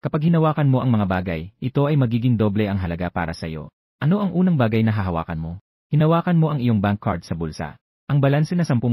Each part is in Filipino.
Kapag hinawakan mo ang mga bagay, ito ay magiging doble ang halaga para sa'yo. Ano ang unang bagay na hahawakan mo? Hinawakan mo ang iyong bank card sa bulsa. Ang balanse na 10,000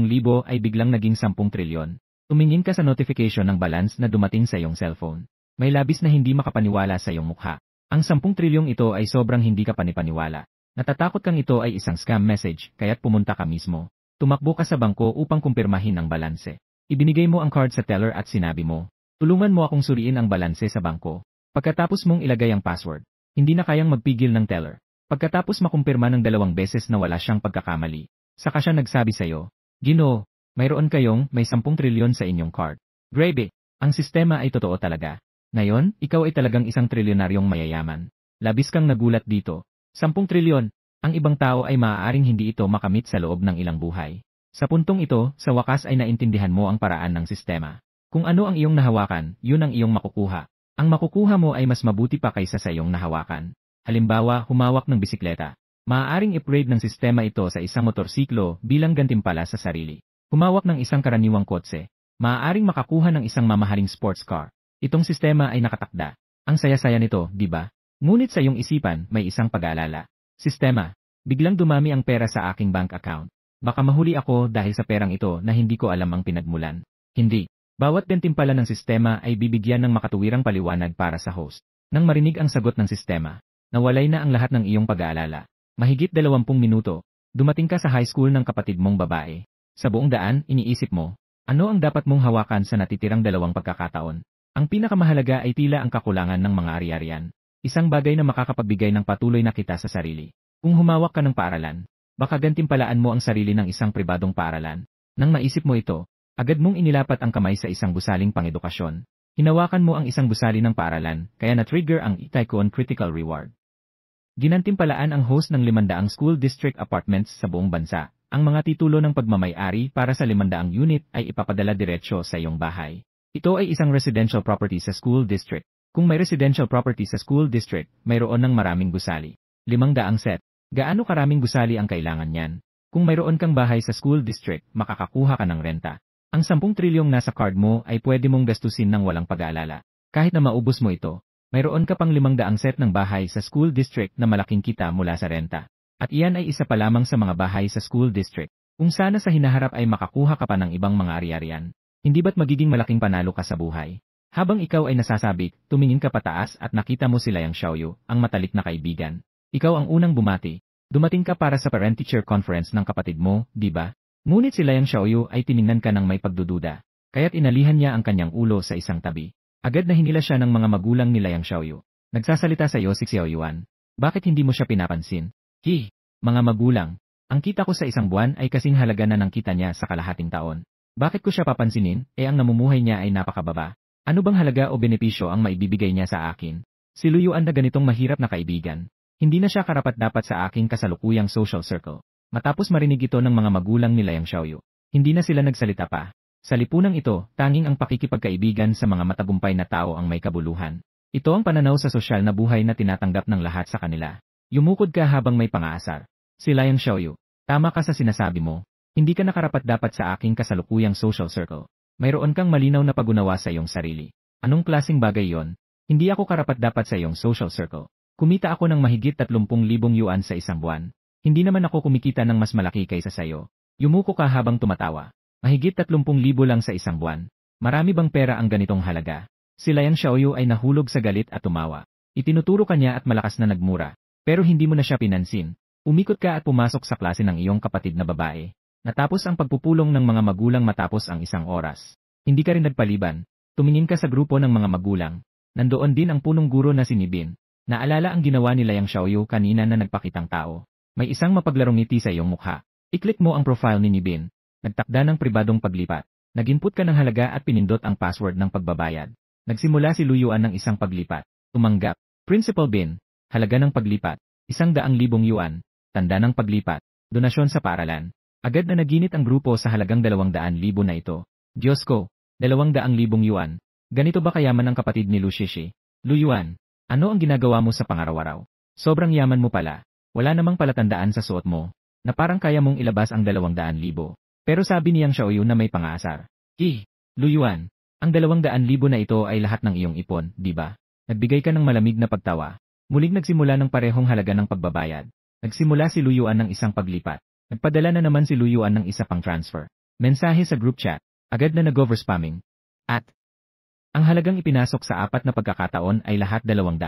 ay biglang naging 10 trilyon. Tumingin ka sa notification ng balance na dumating sa iyong cellphone. May labis na hindi makapaniwala sa iyong mukha. Ang 10 trilyong ito ay sobrang hindi ka panipaniwala. Natatakot kang ito ay isang scam message, kaya't pumunta ka mismo. Tumakbo ka sa bangko upang kumpirmahin ang balanse. Ibinigay mo ang card sa teller at sinabi mo, tulungan mo akong suriin ang balanse sa bangko. Pagkatapos mong ilagay ang password, hindi na kayang magpigil ng teller. Pagkatapos makumpirma ng 2 beses na wala siyang pagkakamali, saka siya nagsabi sa'yo, Ginoo, mayroon kayong may 10 trilyon sa inyong card. Grabe, ang sistema ay totoo talaga. Ngayon, ikaw ay talagang isang trilyonaryong mayayaman. Labis kang nagulat dito. 10 trilyon, ang ibang tao ay maaaring hindi ito makamit sa loob ng ilang buhay. Sa puntong ito, sa wakas ay naintindihan mo ang paraan ng sistema. Kung ano ang iyong nahawakan, yun ang iyong makukuha. Ang makukuha mo ay mas mabuti pa kaysa sa iyong nahawakan. Halimbawa, humawak ng bisikleta. Maaaring i-upgrade ng sistema ito sa isang motorsiklo bilang gantimpala sa sarili. Humawak ng isang karaniwang kotse. Maaaring makakuha ng isang mamahaling sports car. Itong sistema ay nakatakda. Ang saya-saya nito, di ba? Ngunit sa iyong isipan, may isang pag-aalala. Sistema, biglang dumami ang pera sa aking bank account. Baka mahuli ako dahil sa perang ito na hindi ko alam ang pinagmulan. Hindi. Bawat gantimpala ng sistema ay bibigyan ng makatuwirang paliwanag para sa host. Nang marinig ang sagot ng sistema, nawalay na ang lahat ng iyong pag-aalala. Mahigit 20 minuto, dumating ka sa high school ng kapatid mong babae. Sa buong daan, iniisip mo, ano ang dapat mong hawakan sa natitirang 2 pagkakataon? Ang pinakamahalaga ay tila ang kakulangan ng mga ari-arian. Isang bagay na makakapagbigay ng patuloy na kita sa sarili. Kung humawak ka ng paaralan, baka gantimpalaan mo ang sarili ng isang pribadong paaralan. Nang maisip mo ito, agad mong inilapat ang kamay sa isang gusaling pangedukasyon. Hinawakan mo ang isang gusali ng paaralan, kaya na-trigger ang Itaikon Critical Reward. Ginantimpalaan ang host ng 500 school district apartments sa buong bansa. Ang mga titulo ng pagmamay-ari para sa 500 unit ay ipapadala diretsyo sa iyong bahay. Ito ay isang residential property sa school district. Kung may residential property sa school district, mayroon ng maraming gusali. 500 set. Gaano karaming gusali ang kailangan niyan? Kung mayroon kang bahay sa school district, makakakuha ka ng renta. Ang 10 trilyong nasa card mo ay pwede mong gastusin ng walang pag-aalala. Kahit na maubos mo ito, mayroon ka pang 500 set ng bahay sa school district na malaking kita mula sa renta. At iyan ay isa pa lamang sa mga bahay sa school district. Kung sana sa hinaharap ay makakuha ka pa ng ibang mga ari-arian, hindi ba't magiging malaking panalo ka sa buhay? Habang ikaw ay nasasabik, tumingin ka pataas at nakita mo si Liang Xiaoyu, ang matalik na kaibigan. Ikaw ang unang bumati. Dumating ka para sa parent-teacher conference ng kapatid mo, di ba? Ngunit si Liang Xiaoyu ay tiningnan ka ng may pagdududa, kaya't inalihan niya ang kanyang ulo sa isang tabi. Agad na hinila siya ng mga magulang ni Liang Xiaoyu. Nagsasalita sa iyo si Xiaoyuan. Bakit hindi mo siya pinapansin? Mga magulang, ang kita ko sa isang buwan ay kasing halaga na ng kita niya sa kalahating taon. Bakit ko siya papansinin, ang namumuhay niya ay napakababa? Ano bang halaga o benepisyo ang maibibigay niya sa akin? Si Luyuan na ganitong mahirap na kaibigan. Hindi na siya karapat-dapat sa aking kasalukuyang social circle. Matapos marinig ito ng mga magulang ni Liang Xiaoyu, hindi na sila nagsalita pa. Sa lipunang ito, tanging ang pakikipagkaibigan sa mga matagumpay na tao ang may kabuluhan. Ito ang pananaw sa sosyal na buhay na tinatanggap ng lahat sa kanila. Yumukod ka habang may pangaasar. Si Liang Xiaoyu, tama ka sa sinasabi mo. Hindi ka nakarapat-dapat sa aking kasalukuyang social circle. Mayroon kang malinaw na pag-unawa sa iyong sarili. Anong klaseng bagay yon? Hindi ako karapat-dapat sa iyong social circle. Kumita ako ng mahigit 30,000 yuan sa isang buwan. Hindi naman ako kumikita ng mas malaki kaysa sa iyo. Yumuko ka habang tumatawa. Mahigit 30,000 lang sa isang buwan. Marami bang pera ang ganitong halaga? Si Liang Xiaoyu ay nahulog sa galit at tumawa. Itinuturo ka niya at malakas na nagmura. Pero hindi mo na siya pinansin. Umikot ka at pumasok sa klase ng iyong kapatid na babae. Natapos ang pagpupulong ng mga magulang matapos ang 1 oras. Hindi ka rin nagpaliban. Tumingin ka sa grupo ng mga magulang. Nandoon din ang punong guro na si Nibin. Naalala ang ginawa ni Liang Xiaoyu kanina na nagpakitang tao. May isang mapaglarong ngiti sa iyong mukha. I-click mo ang profile ni Nibin. Nagtakda ng pribadong paglipat. Nag-input ka ng halaga at pinindot ang password ng pagbabayad. Nagsimula si Luyuan ng isang paglipat. Tumanggap. Principal Bin. Halaga ng paglipat. 100,000 yuan. Tanda ng paglipat. Donasyon sa paaralan. Agad na naginit ang grupo sa halagang 200,000 na ito. Diyos ko, 200,000 yuan. Ganito ba kayaman ang kapatid ni Lu Shishi? Luyuan, ano ang ginagawa mo sa pangaraw-araw? Sobrang yaman mo pala. Wala namang palatandaan sa suot mo, na parang kaya mong ilabas ang 200,000. Pero sabi niyang Xiaoyu na may pangaasar. Luyuan, ang 200,000 na ito ay lahat ng iyong ipon, di ba? Nagbigay ka ng malamig na pagtawa. Muling nagsimula ng parehong halaga ng pagbabayad. Nagsimula si Luyuan ng isang paglipat. Nagpadala na naman si Luyuan ng isa pang transfer. Mensahe sa group chat. Agad na nag-overspamming. At ang halagang ipinasok sa apat na pagkakataon ay lahat 200,000.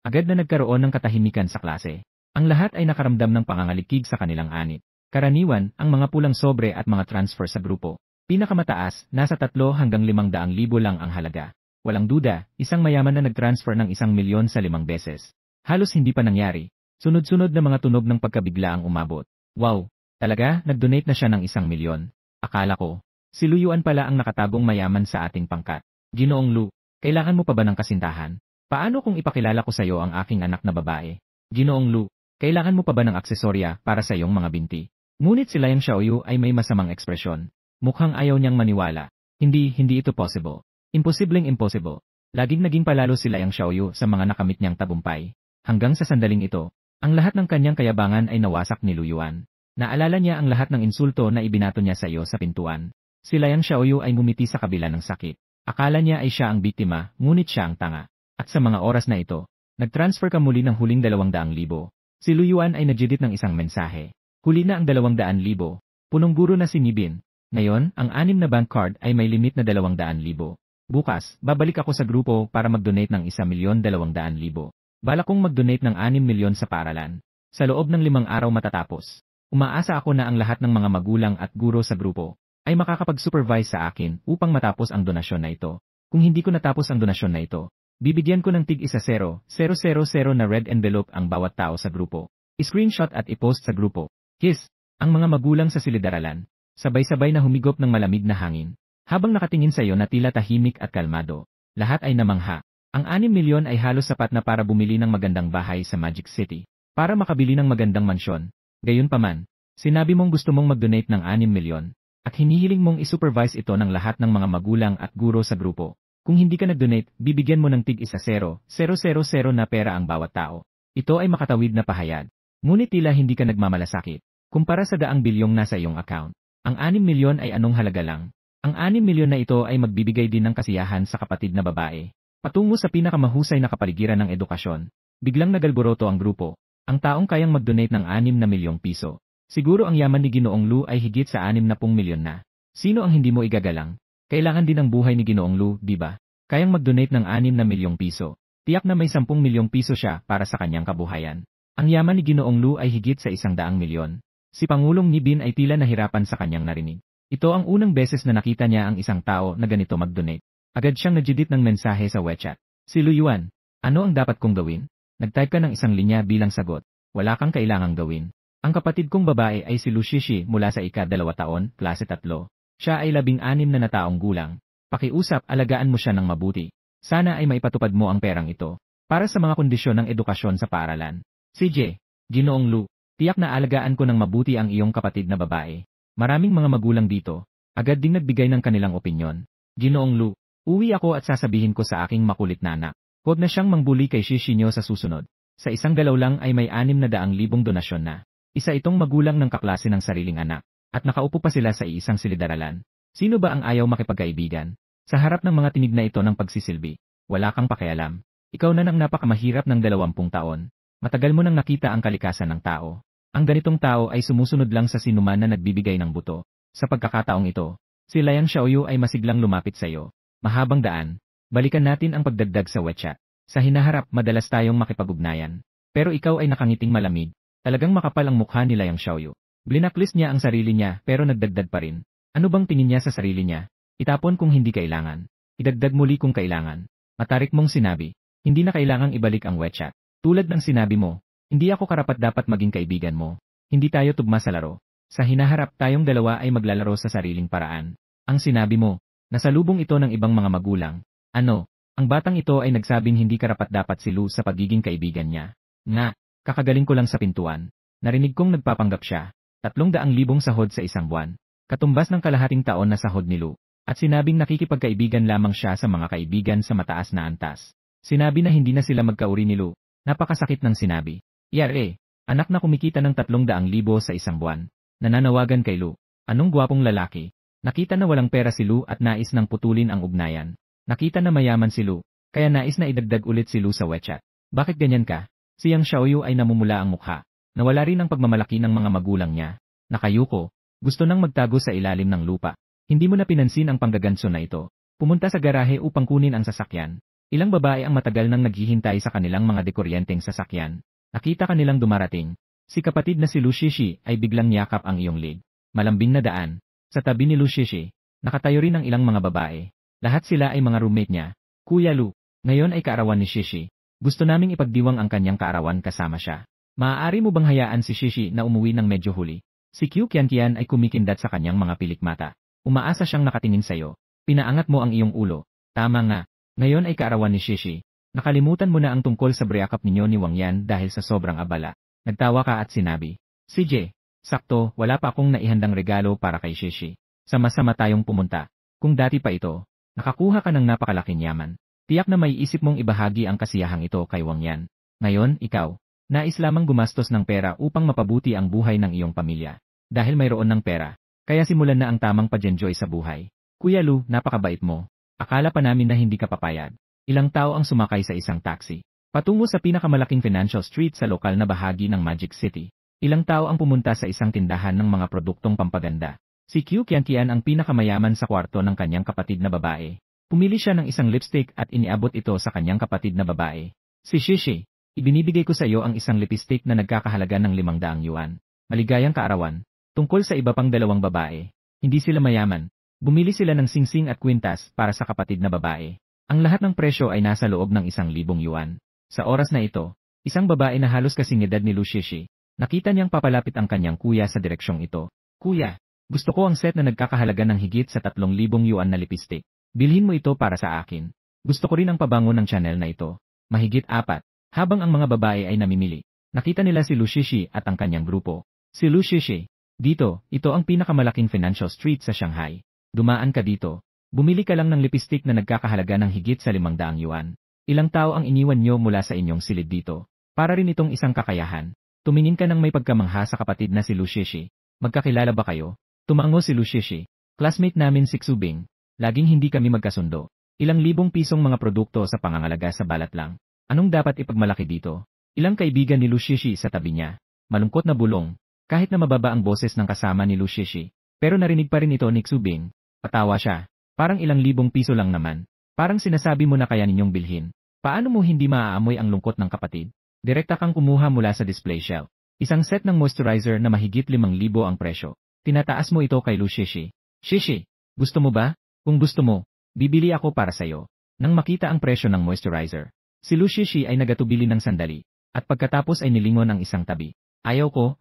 Agad na nagkaroon ng katahimikan sa klase. Ang lahat ay nakaramdam ng pangangalikig sa kanilang anit. Karaniwan, ang mga pulang sobre at mga transfer sa grupo. Pinakamataas, nasa 3 hanggang 500,000 lang ang halaga. Walang duda, isang mayaman na nag-transfer ng 1,000,000 sa 5 beses. Halos hindi pa nangyari. Sunod-sunod na mga tunog ng pagkabigla ang umabot. Wow! Talaga, nag-donate na siya ng 1,000,000. Akala ko, si Luyuan pala ang nakatagong mayaman sa ating pangkat. Ginoong Lu, kailangan mo pa ba ng kasintahan? Paano kung ipakilala ko sa iyo ang aking anak na babae? Ginoong Lu, kailangan mo pa ba ng aksesorya para sa iyong mga binti? Ngunit si Liang Xiaoyu ay may masamang ekspresyon. Mukhang ayaw niyang maniwala. Hindi ito possible. Imposibleng impossible. Laging naging palalo si Liang Xiaoyu sa mga nakamit niyang tagumpay. Hanggang sa sandaling ito, ang lahat ng kanyang kayabangan ay nawasak ni Luyuan. Naalala niya ang lahat ng insulto na ibinato niya sa iyo sa pintuan. Si Liang Xiaoyu ay ngumiti sa kabila ng sakit. Akala niya ay siya ang biktima, ngunit siya ang tanga. At sa mga oras na ito, nag-transfer ka muli ng huling 200,000. Si Luyuan ay nagdidit ng isang mensahe. Huli na ang 200,000. Punong guro na si Nibin. Ngayon, ang 6 na bank card ay may limit na 200,000. Bukas, babalik ako sa grupo para mag-donate ng 1,200,000. Balak kong mag-donate ng 6,000,000 sa paaralan. Sa loob ng 5 araw matatapos. Umaasa ako na ang lahat ng mga magulang at guro sa grupo ay makakapag-supervise sa akin upang matapos ang donasyon na ito. Kung hindi ko natapos ang donasyon na ito, bibigyan ko ng tig 1,000,000 na red envelope ang bawat tao sa grupo. I-screenshot at i-post sa grupo. Kiss! Ang mga magulang sa silid-aralan, sabay-sabay na humigop ng malamig na hangin. Habang nakatingin sa iyo na tila tahimik at kalmado, lahat ay namangha. Ang 6,000,000 ay halos sapat na para bumili ng magandang bahay sa Magic City, para makabili ng magandang mansyon. Gayunpaman, sinabi mong gusto mong mag-donate ng 6,000,000, at hinihiling mong isupervise ito ng lahat ng mga magulang at guro sa grupo. Kung hindi ka nag-donate, bibigyan mo ng tig 1,000 na pera ang bawat tao. Ito ay makatawid na pahayag. Ngunit tila hindi ka nagmamalasakit. Kumpara sa daang bilyong nasa iyong account, ang 6,000,000 ay anong halaga lang. Ang 6,000,000 na ito ay magbibigay din ng kasiyahan sa kapatid na babae. Patungo sa pinakamahusay na kapaligiran ng edukasyon. Biglang nagalboroto ang grupo. Ang taong kayang mag-donate ng 6,000,000 piso. Siguro ang yaman ni Ginoong Lu ay higit sa 60,000,000 na. Sino ang hindi mo igagalang? Kailangan din ang buhay ni Ginoong Lu, di ba? Kayang mag-donate ng 6,000,000 piso. Tiyak na may 10,000,000 piso siya para sa kanyang kabuhayan. Ang yaman ni Ginoong Lu ay higit sa 100,000,000. Si Pangulong Nibin ay tila nahirapan sa kanyang narinig. Ito ang unang beses na nakita niya ang isang tao na ganito mag-donate. Agad siyang nagdidit ng mensahe sa WeChat. Si Luyuan, ano ang dapat kong gawin? Nag-type ka ng isang linya bilang sagot. Wala kang kailangang gawin. Ang kapatid kong babae ay si Lu Shishi mula sa ika-2 taon, klase 3. Siya ay 16 na taong gulang. Pakiusap, alagaan mo siya ng mabuti. Sana ay maipatupad mo ang perang ito para sa mga kondisyon ng edukasyon sa paaralan. CJ, Ginoong Lu, tiyak na alagaan ko ng mabuti ang iyong kapatid na babae. Maraming mga magulang dito, agad ding nagbigay ng kanilang opinyon. Ginoong Lu, uwi ako at sasabihin ko sa aking makulit na anak. Huwag na siyang mangbuli kay Shishi niyo sa susunod. Sa isang galaw lang ay may 600,000 donasyon na. Isa itong magulang ng kaklase ng sariling anak, at nakaupo pa sila sa iisang silid-aralan. Sino ba ang ayaw makipagkaibigan? Sa harap ng mga tinig na ito ng pagsisilbi, wala kang pakialam. Ikaw na nang napakamahirap ng 20 taon. Matagal mo nang nakita ang kalikasan ng tao. Ang ganitong tao ay sumusunod lang sa sinuman na nagbibigay ng buto. Sa pagkakataong ito, si Liang Xiaoyu ay masiglang lumapit sa iyo. Mahabang daan. Balikan natin ang pagdagdag sa WeChat. Sa hinaharap, madalas tayong makipag-ugnayan. Pero ikaw ay nakangiting malamig. Talagang makapal ang mukha ni Liang Xiaoyu. Blinacklist niya ang sarili niya pero nagdagdag pa rin. Ano bang tingin niya sa sarili niya? Itapon kung hindi kailangan. Idagdag muli kung kailangan. Matarik mong sinabi. Hindi na kailangang ibalik ang WeChat. Tulad ng sinabi mo, hindi ako karapat-dapat maging kaibigan mo. Hindi tayo tugma sa laro. Sa hinaharap tayong dalawa ay maglalaro sa sariling paraan. Ang sinabi mo, nasalubong ito ng ibang mga magulang. Ano? Ang batang ito ay nagsabing hindi karapat-dapat si Lu sa pagiging kaibigan niya. Nga, kakagaling ko lang sa pintuan. Narinig kong nagpapanggap siya. 300,000 sahod sa isang buwan. Katumbas ng kalahating taon na sahod ni Lu. At sinabing nakikipagkaibigan lamang siya sa mga kaibigan sa mataas na antas. Sinabi na hindi na sila magkauri ni Lu. Napakasakit ng sinabi. Yare, anak na kumikita ng 300,000 sa isang buwan. Nananawagan kay Lu. Anong gwapong lalaki. Nakita na walang pera si Lu at nais nang putulin ang ugnayan. Nakita na mayaman si Lu. Kaya nais na idagdag ulit si Lu sa WeChat. Bakit ganyan ka? Si Yang Xiaoyu ay namumula ang mukha. Nawala rin ang pagmamalaki ng mga magulang niya. Nakayuko, gusto nang magtago sa ilalim ng lupa. Hindi mo na pinansin ang panggaganso na ito. Pumunta sa garahe upang kunin ang sasakyan. Ilang babae ang matagal nang naghihintay sa kanilang mga dekuryenteng sasakyan. Nakita kanilang dumarating. Si kapatid na si Lu Shishi ay biglang yakap ang iyong leg. Malambing na daan. Sa tabi ni Lu Shishi, nakatayo rin ang ilang mga babae. Lahat sila ay mga roommate niya. Kuya Lu, ngayon ay kaarawan ni Shishi. Gusto naming ipagdiwang ang kanyang kaarawan kasama siya. Maaari mo bang hayaan si Shishi na umuwi ng medyo huli? Si Qiu Qianqian ay kumikindat sa kanyang mga pilikmata. Umaasa siyang nakatingin sa'yo. Pinaangat mo ang iyong ulo. Tama nga. Ngayon ay kaarawan ni Shishi. Nakalimutan mo na ang tungkol sa breakup ninyo ni Wang Yan dahil sa sobrang abala. Nagtawa ka at sinabi, CJ, sakto, wala pa akong naihandang regalo para kay Shishi. Sama-sama tayong pumunta. Kung dati pa ito, nakakuha ka ng napakalaking yaman. Tiyak na may isip mong ibahagi ang kasiyahang ito kay Wang Yan. Ngayon, ikaw, nais lamang gumastos ng pera upang mapabuti ang buhay ng iyong pamilya. Dahil mayroon ng pera, kaya simulan na ang tamang pag-enjoy sa buhay. Kuya Lu, napakabait mo. Akala pa namin na hindi ka papayag. Ilang tao ang sumakay sa isang taxi. Patungo sa pinakamalaking financial street sa lokal na bahagi ng Magic City. Ilang tao ang pumunta sa isang tindahan ng mga produktong pampaganda. Si Qiu Qianqian ang pinakamayaman sa kwarto ng kanyang kapatid na babae. Pumili siya ng isang lipstick at iniabot ito sa kanyang kapatid na babae. Si Shishi, ibinibigay ko sa iyo ang isang lipstick na nagkakahalaga ng 500 yuan. Maligayang kaarawan. Tungkol sa iba pang dalawang babae. Hindi sila mayaman. Bumili sila ng singsing at kwintas para sa kapatid na babae. Ang lahat ng presyo ay nasa loob ng 1,000 yuan. Sa oras na ito, isang babae na halos kasing edad ni Lu Shishi, nakita niyang papalapit ang kanyang kuya sa direksyong ito. Kuya, gusto ko ang set na nagkakahalaga ng higit sa 3,000 yuan na lipstick. Bilhin mo ito para sa akin. Gusto ko rin ang pabango ng Chanel na ito. Mahigit 4. Habang ang mga babae ay namimili, nakita nila si Lu Shishi at ang kanyang grupo. Si Lu Shishi, dito, ito ang pinakamalaking financial street sa Shanghai. Dumaan ka dito. Bumili ka lang ng lipstick na nagkakahalaga ng higit sa 500 yuan. Ilang tao ang iniwan nyo mula sa inyong silid dito. Para rin itong isang kakayahan. Tumingin ka ng may pagkamangha sa kapatid na si Lu Shishi. Magkakilala ba kayo? Tumango si Lu Shishi. Classmate namin si Xubing. Laging hindi kami magkasundo. Ilang libong pisong mga produkto sa pangangalaga sa balat lang. Anong dapat ipagmalaki dito? Ilang kaibigan ni Lu Shishi sa tabi niya. Malungkot na bulong. Kahit na mababa ang boses ng kasama ni Lu Shishi. Pero narinig pa rin ito ni Xubing. Patawa siya. Parang ilang libong piso lang naman. Parang sinasabi mo na kaya ninyong bilhin. Paano mo hindi maaamoy ang lungkot ng kapatid? Direkta kang kumuha mula sa display shelf. Isang set ng moisturizer na mahigit 5,000 ang presyo. Tinataas mo ito kay Lu Shishi. Shishi, gusto mo ba? Kung gusto mo, bibili ako para sa'yo. Nang makita ang presyo ng moisturizer, si Lu Shishi ay nagatubili ng sandali. At pagkatapos ay nilingon ang isang tabi. Ayaw ko.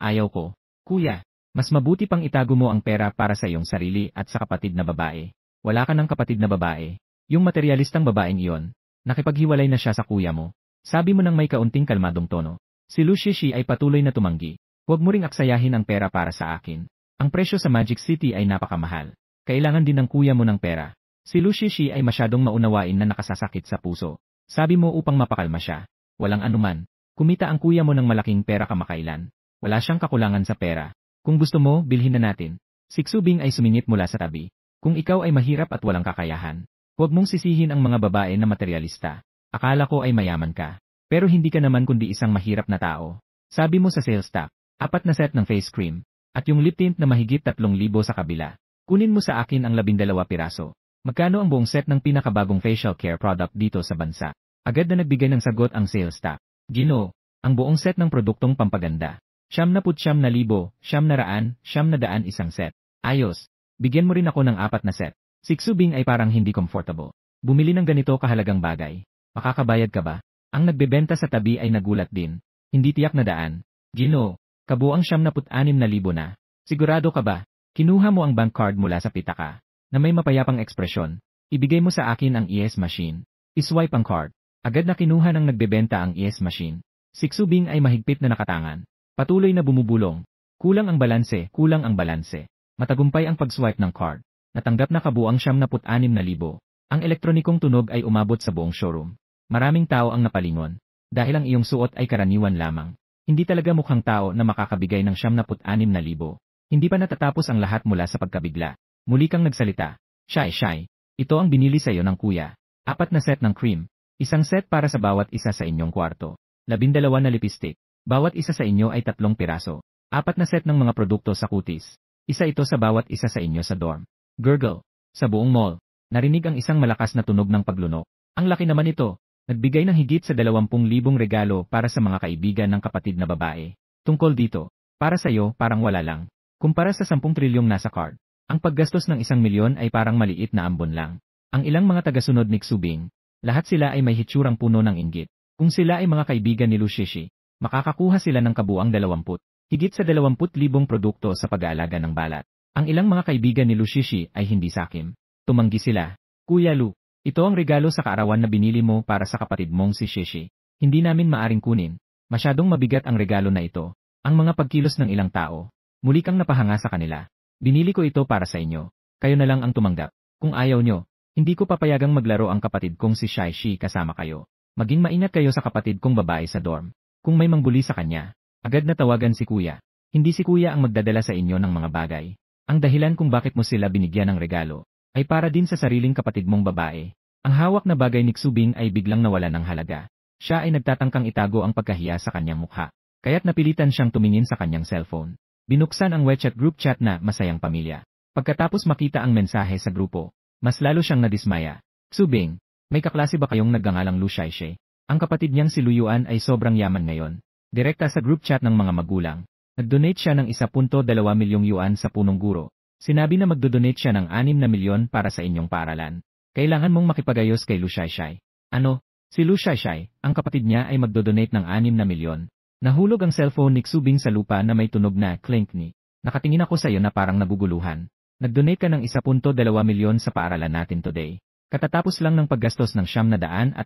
Kuya, mas mabuti pang itago mo ang pera para sa iyong sarili at sa kapatid na babae. Wala ka ng kapatid na babae. Yung materialistang babaeng iyon, nakipaghiwalay na siya sa kuya mo. Sabi mo nang may kaunting kalmadong tono. Si Lu Shishi ay patuloy na tumanggi. Huwag mo ring aksayahin ang pera para sa akin. Ang presyo sa Magic City ay napakamahal. Kailangan din ng kuya mo ng pera. Si Lu Shishi ay masyadong maunawain na nakasasakit sa puso. Sabi mo upang mapakalma siya. Walang anuman. Kumita ang kuya mo ng malaking pera kamakailan. Wala siyang kakulangan sa pera. Kung gusto mo, bilhin na natin. Si Xubing ay sumingit mula sa tabi. Kung ikaw ay mahirap at walang kakayahan, huwag mong sisihin ang mga babae na materialista. Akala ko ay mayaman ka. Pero hindi ka naman kundi isang mahirap na tao. Sabi mo sa sales staff, 4 na set ng face cream, at yung lip tint na mahigit 3,000 sa kabila. Kunin mo sa akin ang 12 piraso. Magkano ang buong set ng pinakabagong facial care product dito sa bansa? Agad na nagbigay ng sagot ang sales staff. Ginoo, ang buong set ng produktong pampaganda. 99,000, 900, isang set. Ayos. Bigyan mo rin ako ng 4 na set. Si Xubing ay parang hindi comfortable. Bumili ng ganito kahalagang bagay. Makakabayad ka ba? Ang nagbebenta sa tabi ay nagulat din. Hindi tiyak na daan. Ginoo, kabuang 96,000 na. Sigurado ka ba? Kinuha mo ang bank card mula sa pitaka, na may mapayapang ekspresyon. Ibigay mo sa akin ang ES machine. Iswipe ang card. Agad na kinuha ng nagbebenta ang ES machine. Si Xubing ay mahigpit na nakatangan. Patuloy na bumubulong. Kulang ang balanse. Matagumpay ang pag-swipe ng card. Natanggap na kabuang 96,000. Ang elektronikong tunog ay umabot sa buong showroom. Maraming tao ang napalingon. Dahil ang iyong suot ay karaniwan lamang. Hindi talaga mukhang tao na makakabigay ng 96,000. Hindi pa natatapos ang lahat mula sa pagkabigla. Muli kang nagsalita. Shy. Ito ang binili sa'yo ng kuya. 4 na set ng cream. Isang set para sa bawat isa sa inyong kwarto. 12 na lipstick. Bawat isa sa inyo ay 3 piraso. 4 na set ng mga produkto sa kutis. Isa ito sa bawat isa sa inyo sa dorm. Gurgle. Sa buong mall, narinig ang isang malakas na tunog ng paglunok. Ang laki naman ito. Nagbigay ng higit sa 20,000 regalo para sa mga kaibigan ng kapatid na babae. Tungkol dito, para sa'yo parang wala lang. Kumpara sa 10 trilyong nasa card, ang paggastos ng 1 milyon ay parang maliit na ambon lang. Ang ilang mga tagasunod ni Xubing, lahat sila ay may hitsurang puno ng inggit. Kung sila ay mga kaibigan ni Lu Shishi, makakakuha sila ng kabuang 20, higit sa 20,000 produkto sa pag-aalaga ng balat. Ang ilang mga kaibigan ni Lu Shishi ay hindi sakim. Tumanggi sila. Kuya Lu, ito ang regalo sa kaarawan na binili mo para sa kapatid mong si Shishi. Hindi namin maaring kunin. Masyadong mabigat ang regalo na ito. Ang mga pagkilos ng ilang tao. Muli kang napahanga sa kanila. Binili ko ito para sa inyo. Kayo na lang ang tumanggap. Kung ayaw nyo, hindi ko papayagang maglaro ang kapatid kong si Shishi kasama kayo. Maging maingat kayo sa kapatid kong babae sa dorm. Kung may mangbuli sa kanya, agad na tawagan si kuya. Hindi si kuya ang magdadala sa inyo ng mga bagay. Ang dahilan kung bakit mo sila binigyan ng regalo ay para din sa sariling kapatid mong babae. Ang hawak na bagay ni Xubing ay biglang nawala ng halaga. Siya ay nagtatangkang itago ang pagkahiya sa kanyang mukha. Kaya't napilitan siyang tumingin sa kanyang cellphone. Binuksan ang WeChat group chat na Masayang Pamilya. Pagkatapos makita ang mensahe sa grupo, mas lalo siyang nadismaya. Xubing, may kaklase ba kayong nagngangalang Lu Shishi? Ang kapatid niyang si Luyuan ay sobrang yaman ngayon. Direkta sa group chat ng mga magulang. Nag-donate siya ng 1.2 milyong yuan sa punong guro. Sinabi na magdo-donate siya ng 6 na milyon para sa inyong paaralan. Kailangan mong makipagayos kay Lu Shishi. Ano? Si Lu Shishi, ang kapatid niya ay magdo-donate ng 6 na milyon. Nahulog ang cellphone ni Xubing sa lupa na may tunog na clink ni. Nakatingin ako sa iyo na parang naguguluhan. Nag-donate ka ng 1.2 milyon sa paaralan natin today. Katatapos lang ng paggastos ng 960,000.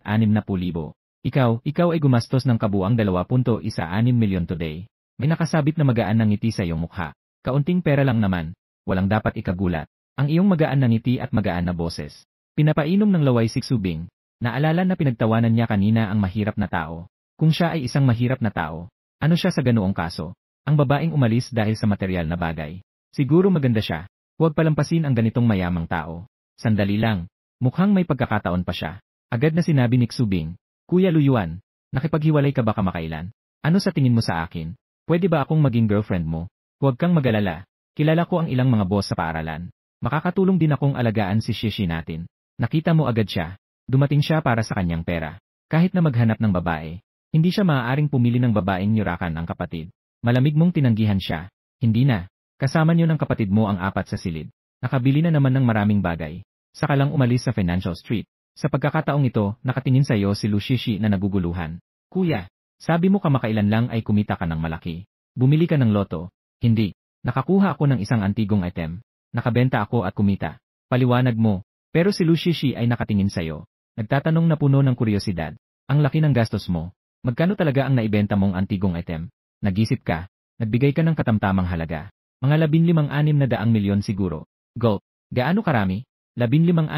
Ikaw ay gumastos ng kabuang 2.16 milyon today. May nakasabit na magaan na ngiti sa iyong mukha. Kaunting pera lang naman. Walang dapat ikagulat. Ang iyong magaan na ngiti at magaan na boses. Pinapainom ng laway si Xubing. Naalala na pinagtawanan niya kanina ang mahirap na tao. Kung siya ay isang mahirap na tao, ano siya sa ganoong kaso? Ang babaeng umalis dahil sa material na bagay. Siguro maganda siya. Huwag palampasin ang ganitong mayamang tao. Sandali lang. Mukhang may pagkakataon pa siya. Agad na sinabi ni Xubing, Kuya Luyuan, nakipaghiwalay ka ba kamakailan? Ano sa tingin mo sa akin? Pwede ba akong maging girlfriend mo? Huwag kang mag-alala. Kilala ko ang ilang mga boss sa paaralan. Makakatulong din akong alagaan si Shishi natin. Nakita mo agad siya. Dumating siya para sa kanyang pera. Kahit na maghanap ng babae, hindi siya maaaring pumili ng babaeng nyurakan ang kapatid. Malamig mong tinanggihan siya. Hindi na. Kasama niyo ng kapatid mo ang 4 sa silid. Nakabili na naman ng maraming bagay. Saka lang umalis sa Financial Street. Sa pagkakataong ito, nakatingin sa iyo si Lu Shishi na naguguluhan. Kuya, sabi mo kamakailan lang ay kumita ka ng malaki. Bumili ka ng loto. Hindi. Nakakuha ako ng isang antigong item. Nakabenta ako at kumita. Paliwanag mo. Pero si Lu Shishi ay nakatingin sa iyo. Nagtatanong na puno ng kuryosidad. Ang laki ng gastos mo. Magkano talaga ang naibenta mong antigong item? Nag-isip ka. Nagbigay ka ng katamtamang halaga. Mga 15,600 milyon siguro. Gulp. Gaano karami? 15,600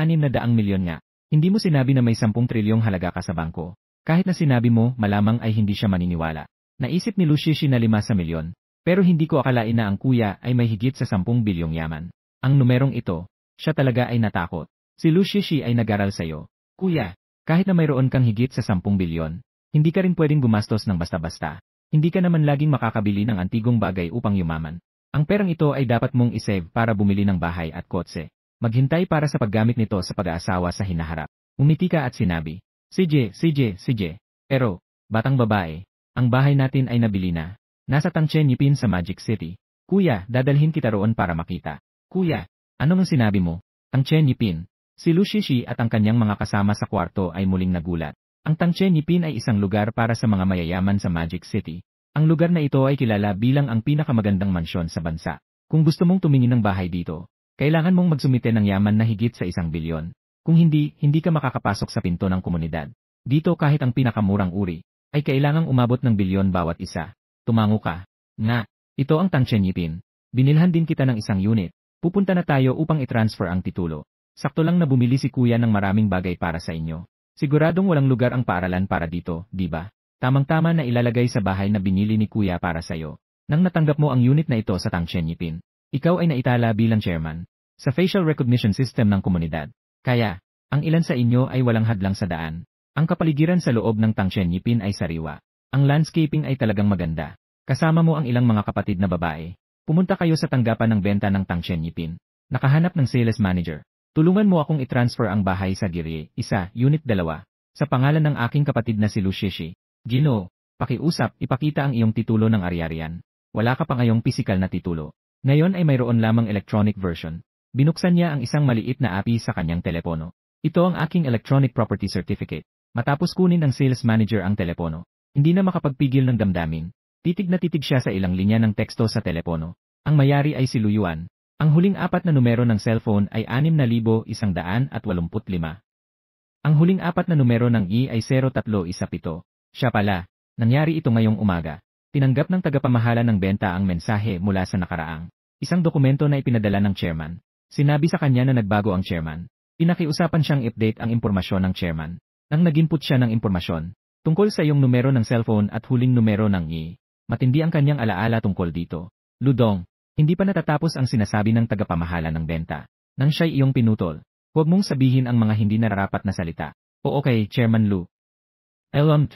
milyon nga. Hindi mo sinabi na may 10 trilyong halaga ka sa bangko. Kahit na sinabi mo, malamang ay hindi siya maniniwala. Naisip ni Lu Shishi na 5 sa milyon. Pero hindi ko akalain na ang kuya ay may higit sa 10 bilyong yaman. Ang numerong ito, siya talaga ay natakot. Si Lu Shishi ay nag-aral sa'yo. Kuya, kahit na mayroon kang higit sa 10 bilyon, hindi ka rin pwedeng gumastos ng basta-basta. Hindi ka naman laging makakabili ng antigong bagay upang yumaman. Ang perang ito ay dapat mong isave para bumili ng bahay at kotse. Maghintay para sa paggamit nito sa pag-aasawa sa hinaharap. Umiti ka at sinabi, CJ. Pero, batang babae, ang bahay natin ay nabili na. Nasa Tangchen Yipin sa Magic City. Kuya, dadalhin kita roon para makita. Kuya, ano ang sinabi mo? Tangchen Yipin. Si Lu Shishi at ang kanyang mga kasama sa kwarto ay muling nagulat. Ang Tangchen Yipin ay isang lugar para sa mga mayayaman sa Magic City. Ang lugar na ito ay kilala bilang ang pinakamagandang mansyon sa bansa. Kung gusto mong tumingin ng bahay dito, kailangan mong magsumite ng yaman na higit sa 1 bilyon. Kung hindi, hindi ka makakapasok sa pinto ng komunidad. Dito kahit ang pinakamurang uri, ay kailangang umabot ng bilyon bawat isa. Tumango ka. Nga, ito ang Tangchen Yipin. Binilhan din kita ng 1 unit. Pupunta na tayo upang i-transfer ang titulo. Sakto lang na bumili si kuya ng maraming bagay para sa inyo. Siguradong walang lugar ang paaralan para dito, di ba? Tamang-tama na ilalagay sa bahay na binili ni kuya para sa'yo. Nang natanggap mo ang unit na ito sa Tangchen Yipin, ikaw ay naitala bilang chairman sa facial recognition system ng komunidad. Kaya, ang ilan sa inyo ay walang hadlang sa daan. Ang kapaligiran sa loob ng Tangshan Yipin ay sariwa. Ang landscaping ay talagang maganda. Kasama mo ang ilang mga kapatid na babae. Pumunta kayo sa tanggapan ng benta ng Tangshan Yipin. Nakahanap ng sales manager. Tulungan mo akong i-transfer ang bahay sa Girie, 1, Unit 2. Sa pangalan ng aking kapatid na si Lucishi. Ginoo, pakiusap, ipakita ang iyong titulo ng ari-arian. Wala ka pa ngayong pisikal na titulo. Ngayon ay mayroon lamang electronic version. Binuksan niya ang isang maliit na API sa kanyang telepono. Ito ang aking electronic property certificate. Matapos kunin ng sales manager ang telepono, hindi na makapagpigil ng damdamin. Titig na titig siya sa ilang linya ng teksto sa telepono. Ang mayari ay si Luyuan. Ang huling 4 na numero ng cellphone ay 6,185. Ang huling 4 na numero ng ay 0317. Siya pala. Nangyari ito ngayong umaga. Tinanggap ng tagapamahala ng benta ang mensahe mula sa nakaraang. Isang dokumento na ipinadala ng chairman. Sinabi sa kanya na nagbago ang chairman. Pinakiusapan siyang i-update ang impormasyon ng chairman. Nang nag-input siya ng impormasyon tungkol sa iyong numero ng cellphone at huling numero ng matindi ang kanyang alaala tungkol dito. Ludong, hindi pa natatapos ang sinasabi ng tagapamahala ng benta. Nang siya'y iyong pinutol, huwag mong sabihin ang mga hindi nararapat na salita. O okay, Chairman Lu.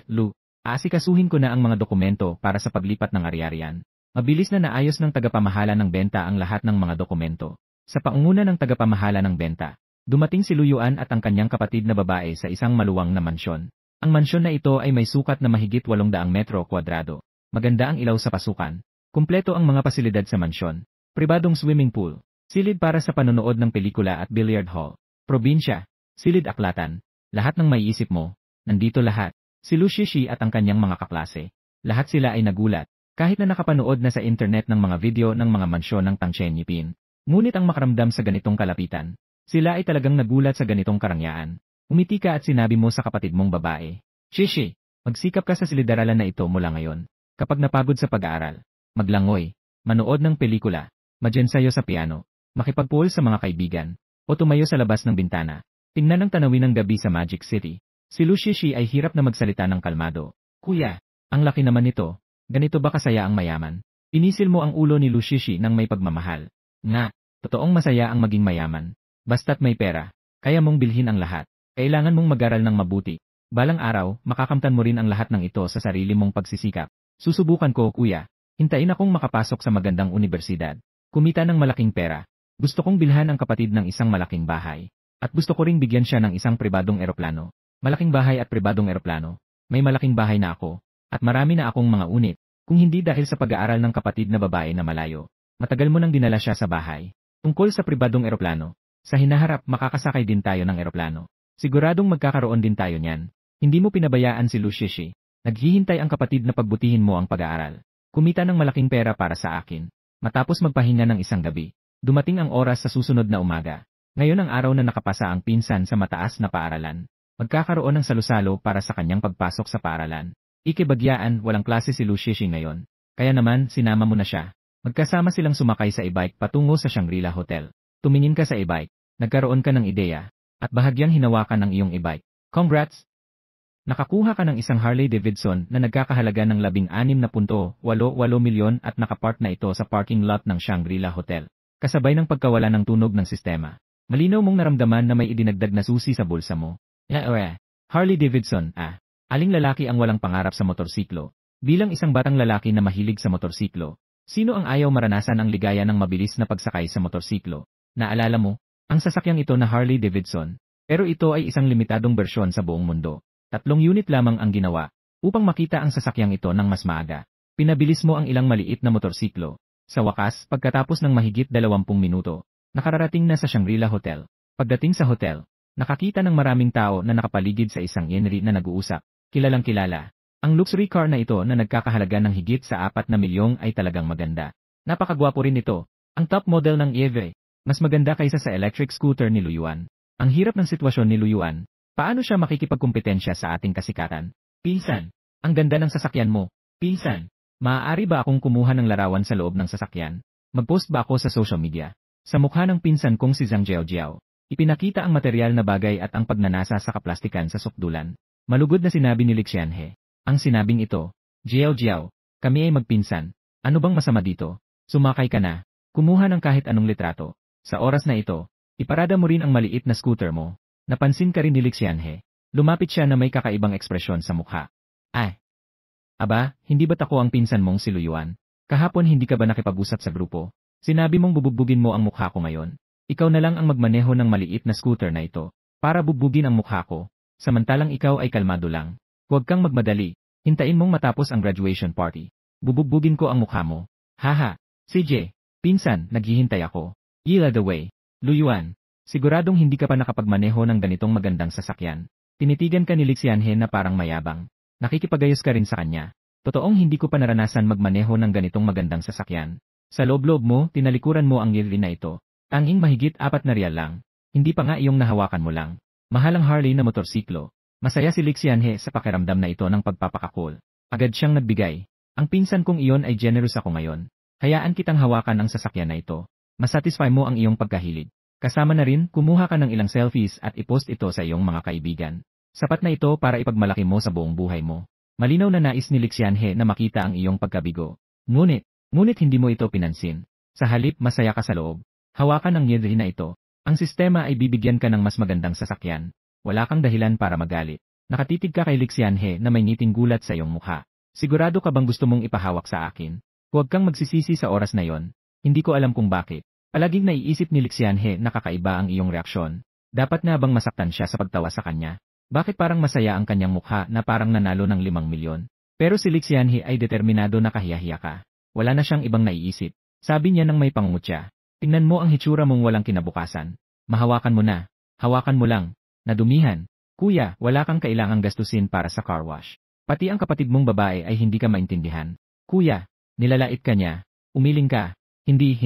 Lu, aasikasuhin ko na ang mga dokumento para sa paglipat ng ari-arian. Mabilis na naayos ng tagapamahala ng benta ang lahat ng mga dokumento. Sa pangunguna ng tagapamahala ng benta, dumating si Luyuan at ang kanyang kapatid na babae sa isang maluwang na mansyon. Ang mansyon na ito ay may sukat na mahigit 800 metro kwadrado. Maganda ang ilaw sa pasukan. Kumpleto ang mga pasilidad sa mansyon. Pribadong swimming pool. Silid para sa panonood ng pelikula at billiard hall. Probinsya. Silid aklatan. Lahat ng maiisip mo. Nandito lahat. Si Lucishi at ang kanyang mga kaklase. Lahat sila ay nagulat. Kahit na nakapanood na sa internet ng mga video ng mga mansyon ng Tangshan Yipin. Ngunit ang makaramdam sa ganitong kalapitan. Sila ay talagang nagulat sa ganitong karangyaan. Umiti ka at sinabi mo sa kapatid mong babae. Shishi, magsikap ka sa silid-aralan na ito mula ngayon. Kapag napagod sa pag-aaral, maglangoy, manood ng pelikula, madyensayo sa piano, makipagpool sa mga kaibigan, o tumayo sa labas ng bintana. Tingnan ang tanawin ng gabi sa Magic City. Si Lucishi ay hirap na magsalita ng kalmado. Kuya, ang laki naman nito. Ganito ba kasaya ang mayaman? Pinisil mo ang ulo ni Lucishi ng may pagmamahal. Nga, totoong masaya ang maging mayaman. Basta't may pera, kaya mong bilhin ang lahat. Kailangan mong mag-aral ng mabuti. Balang araw, makakamtan mo rin ang lahat ng ito sa sarili mong pagsisikap. Susubukan ko, kuya. Hintayin akong makapasok sa magandang universidad. Kumita ng malaking pera. Gusto kong bilhan ang kapatid ng isang malaking bahay. At gusto ko ring bigyan siya ng isang pribadong eroplano. Malaking bahay at pribadong eroplano. May malaking bahay na ako. At marami na akong mga unit. Kung hindi dahil sa pag-aaral ng kapatid na babae na malayo. Matagal mo nang dinala siya sa bahay. Tungkol sa pribadong eroplano. Sa hinaharap, makakasakay din tayo ng eroplano. Siguradong magkakaroon din tayo niyan. Hindi mo pinabayaan si Lucishi. Naghihintay ang kapatid na pagbutihin mo ang pag-aaral. Kumita ng malaking pera para sa akin. Matapos magpahinga ng isang gabi, dumating ang oras sa susunod na umaga. Ngayon ang araw na nakapasa ang pinsan sa mataas na paaralan. Magkakaroon ng salusalo para sa kanyang pagpasok sa paaralan. Ikibagyaan, walang klase si Lucishi ngayon. Kaya naman, sinama mo na siya. Magkasama silang sumakay sa e-bike patungo sa Shangri-La Hotel. Tumingin ka sa e-bike. Nagkaroon ka ng ideya. At bahagyang hinawakan ng iyong e-bike. Congrats! Nakakuha ka ng isang Harley Davidson na nagkakahalaga ng 16.88 milyon at nakapark na ito sa parking lot ng Shangri-La Hotel. Kasabay ng pagkawala ng tunog ng sistema. Malinaw mong naramdaman na may idinagdag na susi sa bulsa mo. Harley Davidson, Aling lalaki ang walang pangarap sa motorsiklo? Bilang isang batang lalaki na mahilig sa motorsiklo, sino ang ayaw maranasan ang ligaya ng mabilis na pagsakay sa motorsiklo? Naalala mo? Ang sasakyang ito na Harley Davidson, pero ito ay isang limitadong bersyon sa buong mundo. 3 unit lamang ang ginawa, upang makita ang sasakyang ito ng mas maaga. Pinabilis mo ang ilang maliit na motorsiklo. Sa wakas, pagkatapos ng mahigit 20 minuto, nakararating na sa Shangri-La Hotel. Pagdating sa hotel, nakakita ng maraming tao na nakapaligid sa isang Henry na nag-uusap. Kilalang kilala. Ang luxury car na ito na nagkakahalaga ng higit sa 4 na milyong ay talagang maganda. Napakagwapo rin ito. Ang top model ng EV. Mas maganda kaysa sa electric scooter ni Luyuan. Ang hirap ng sitwasyon ni Luyuan. Paano siya makikipagkumpetensya sa ating kasikatan? Pinsan, ang ganda ng sasakyan mo. Pinsan, maaari ba akong kumuha ng larawan sa loob ng sasakyan? Mag-post ba ako sa social media? Sa mukha ng pinsan kong si Zhang Jiao, ipinakita ang material na bagay at ang pagnanasa sa kaplastikan sa sukdulan. Malugod na sinabi ni Lixianhe. Ang sinabing ito, Jiao, kami ay magpinsan. Ano bang masama dito? Sumakay ka na. Kumuha ng kahit anong litrato. Sa oras na ito, iparada mo rin ang maliit na scooter mo. Napansin ka rin ni Lixianhe. Lumapit siya na may kakaibang ekspresyon sa mukha. Ay! Aba, hindi ba't ako ang pinsan mong si Luyuan? Kahapon hindi ka ba nakipag-usap sa grupo? Sinabi mong bubugbugin mo ang mukha ko ngayon. Ikaw na lang ang magmaneho ng maliit na scooter na ito, para bugbugin ang mukha ko. Samantalang ikaw ay kalmado lang. Huwag kang magmadali. Hintayin mong matapos ang graduation party. Bubugbugin ko ang mukha mo. Haha. CJ, pinsan, naghihintay ako. Ila the way. Luyuan, siguradong hindi ka pa nakapagmaneho ng ganitong magandang sasakyan. Tinitigan ka ni Lixianhe na parang mayabang. Nakikipagayos ka rin sa kanya. Totoong hindi ko pa naranasan magmaneho ng ganitong magandang sasakyan. Sa loob-loob mo, tinalikuran mo ang Yelri na ito. Tanging mahigit 4 na riyal lang. Hindi pa nga iyong nahawakan mo lang. Mahalang Harley na motorsiklo. Masaya si Lixianhe sa pakiramdam na ito ng pagpapakakul. Agad siyang nagbigay. Ang pinsan kong iyon ay generous ako ngayon. Hayaan kitang hawakan ang sasakyan na ito. Masatisfy mo ang iyong pagkahilig. Kasama na rin, kumuha ka ng ilang selfies at ipost ito sa iyong mga kaibigan. Sapat na ito para ipagmalaki mo sa buong buhay mo. Malinaw na nais ni Lixianhe na makita ang iyong pagkabigo. Ngunit hindi mo ito pinansin. Sa halip, masaya ka sa loob. Hawakan ang Yedri na ito. Ang sistema ay bibigyan ka ng mas magandang sasakyan. Wala kang dahilan para magalit. Nakatitig ka kay Lixianhe na may ngiting gulat sa iyong mukha. Sigurado ka bang gusto mong ipahawak sa akin? Huwag kang magsisisi sa oras na yon. Hindi ko alam kung bakit. Palaging naiisip ni Lixianhe na kakaiba ang iyong reaksyon. Dapat nga bang masaktan siya sa pagtawa sa kanya? Bakit parang masaya ang kanyang mukha na parang nanalo ng 5 milyon? Pero si Lixianhe ay determinado na kahiyahiya ka. Wala na siyang ibang naiisip. Sabi niya nang may pangungutya. Tingnan mo ang hitsura mong walang kinabukasan. Mahawakan mo na. Hawakan mo lang. Nadumihan. Kuya, wala kang kailangang gastusin para sa car wash. Pati ang kapatid mong babae ay hindi ka maintindihan. Kuya, nilalait ka niya. Umiling ka. Hindi.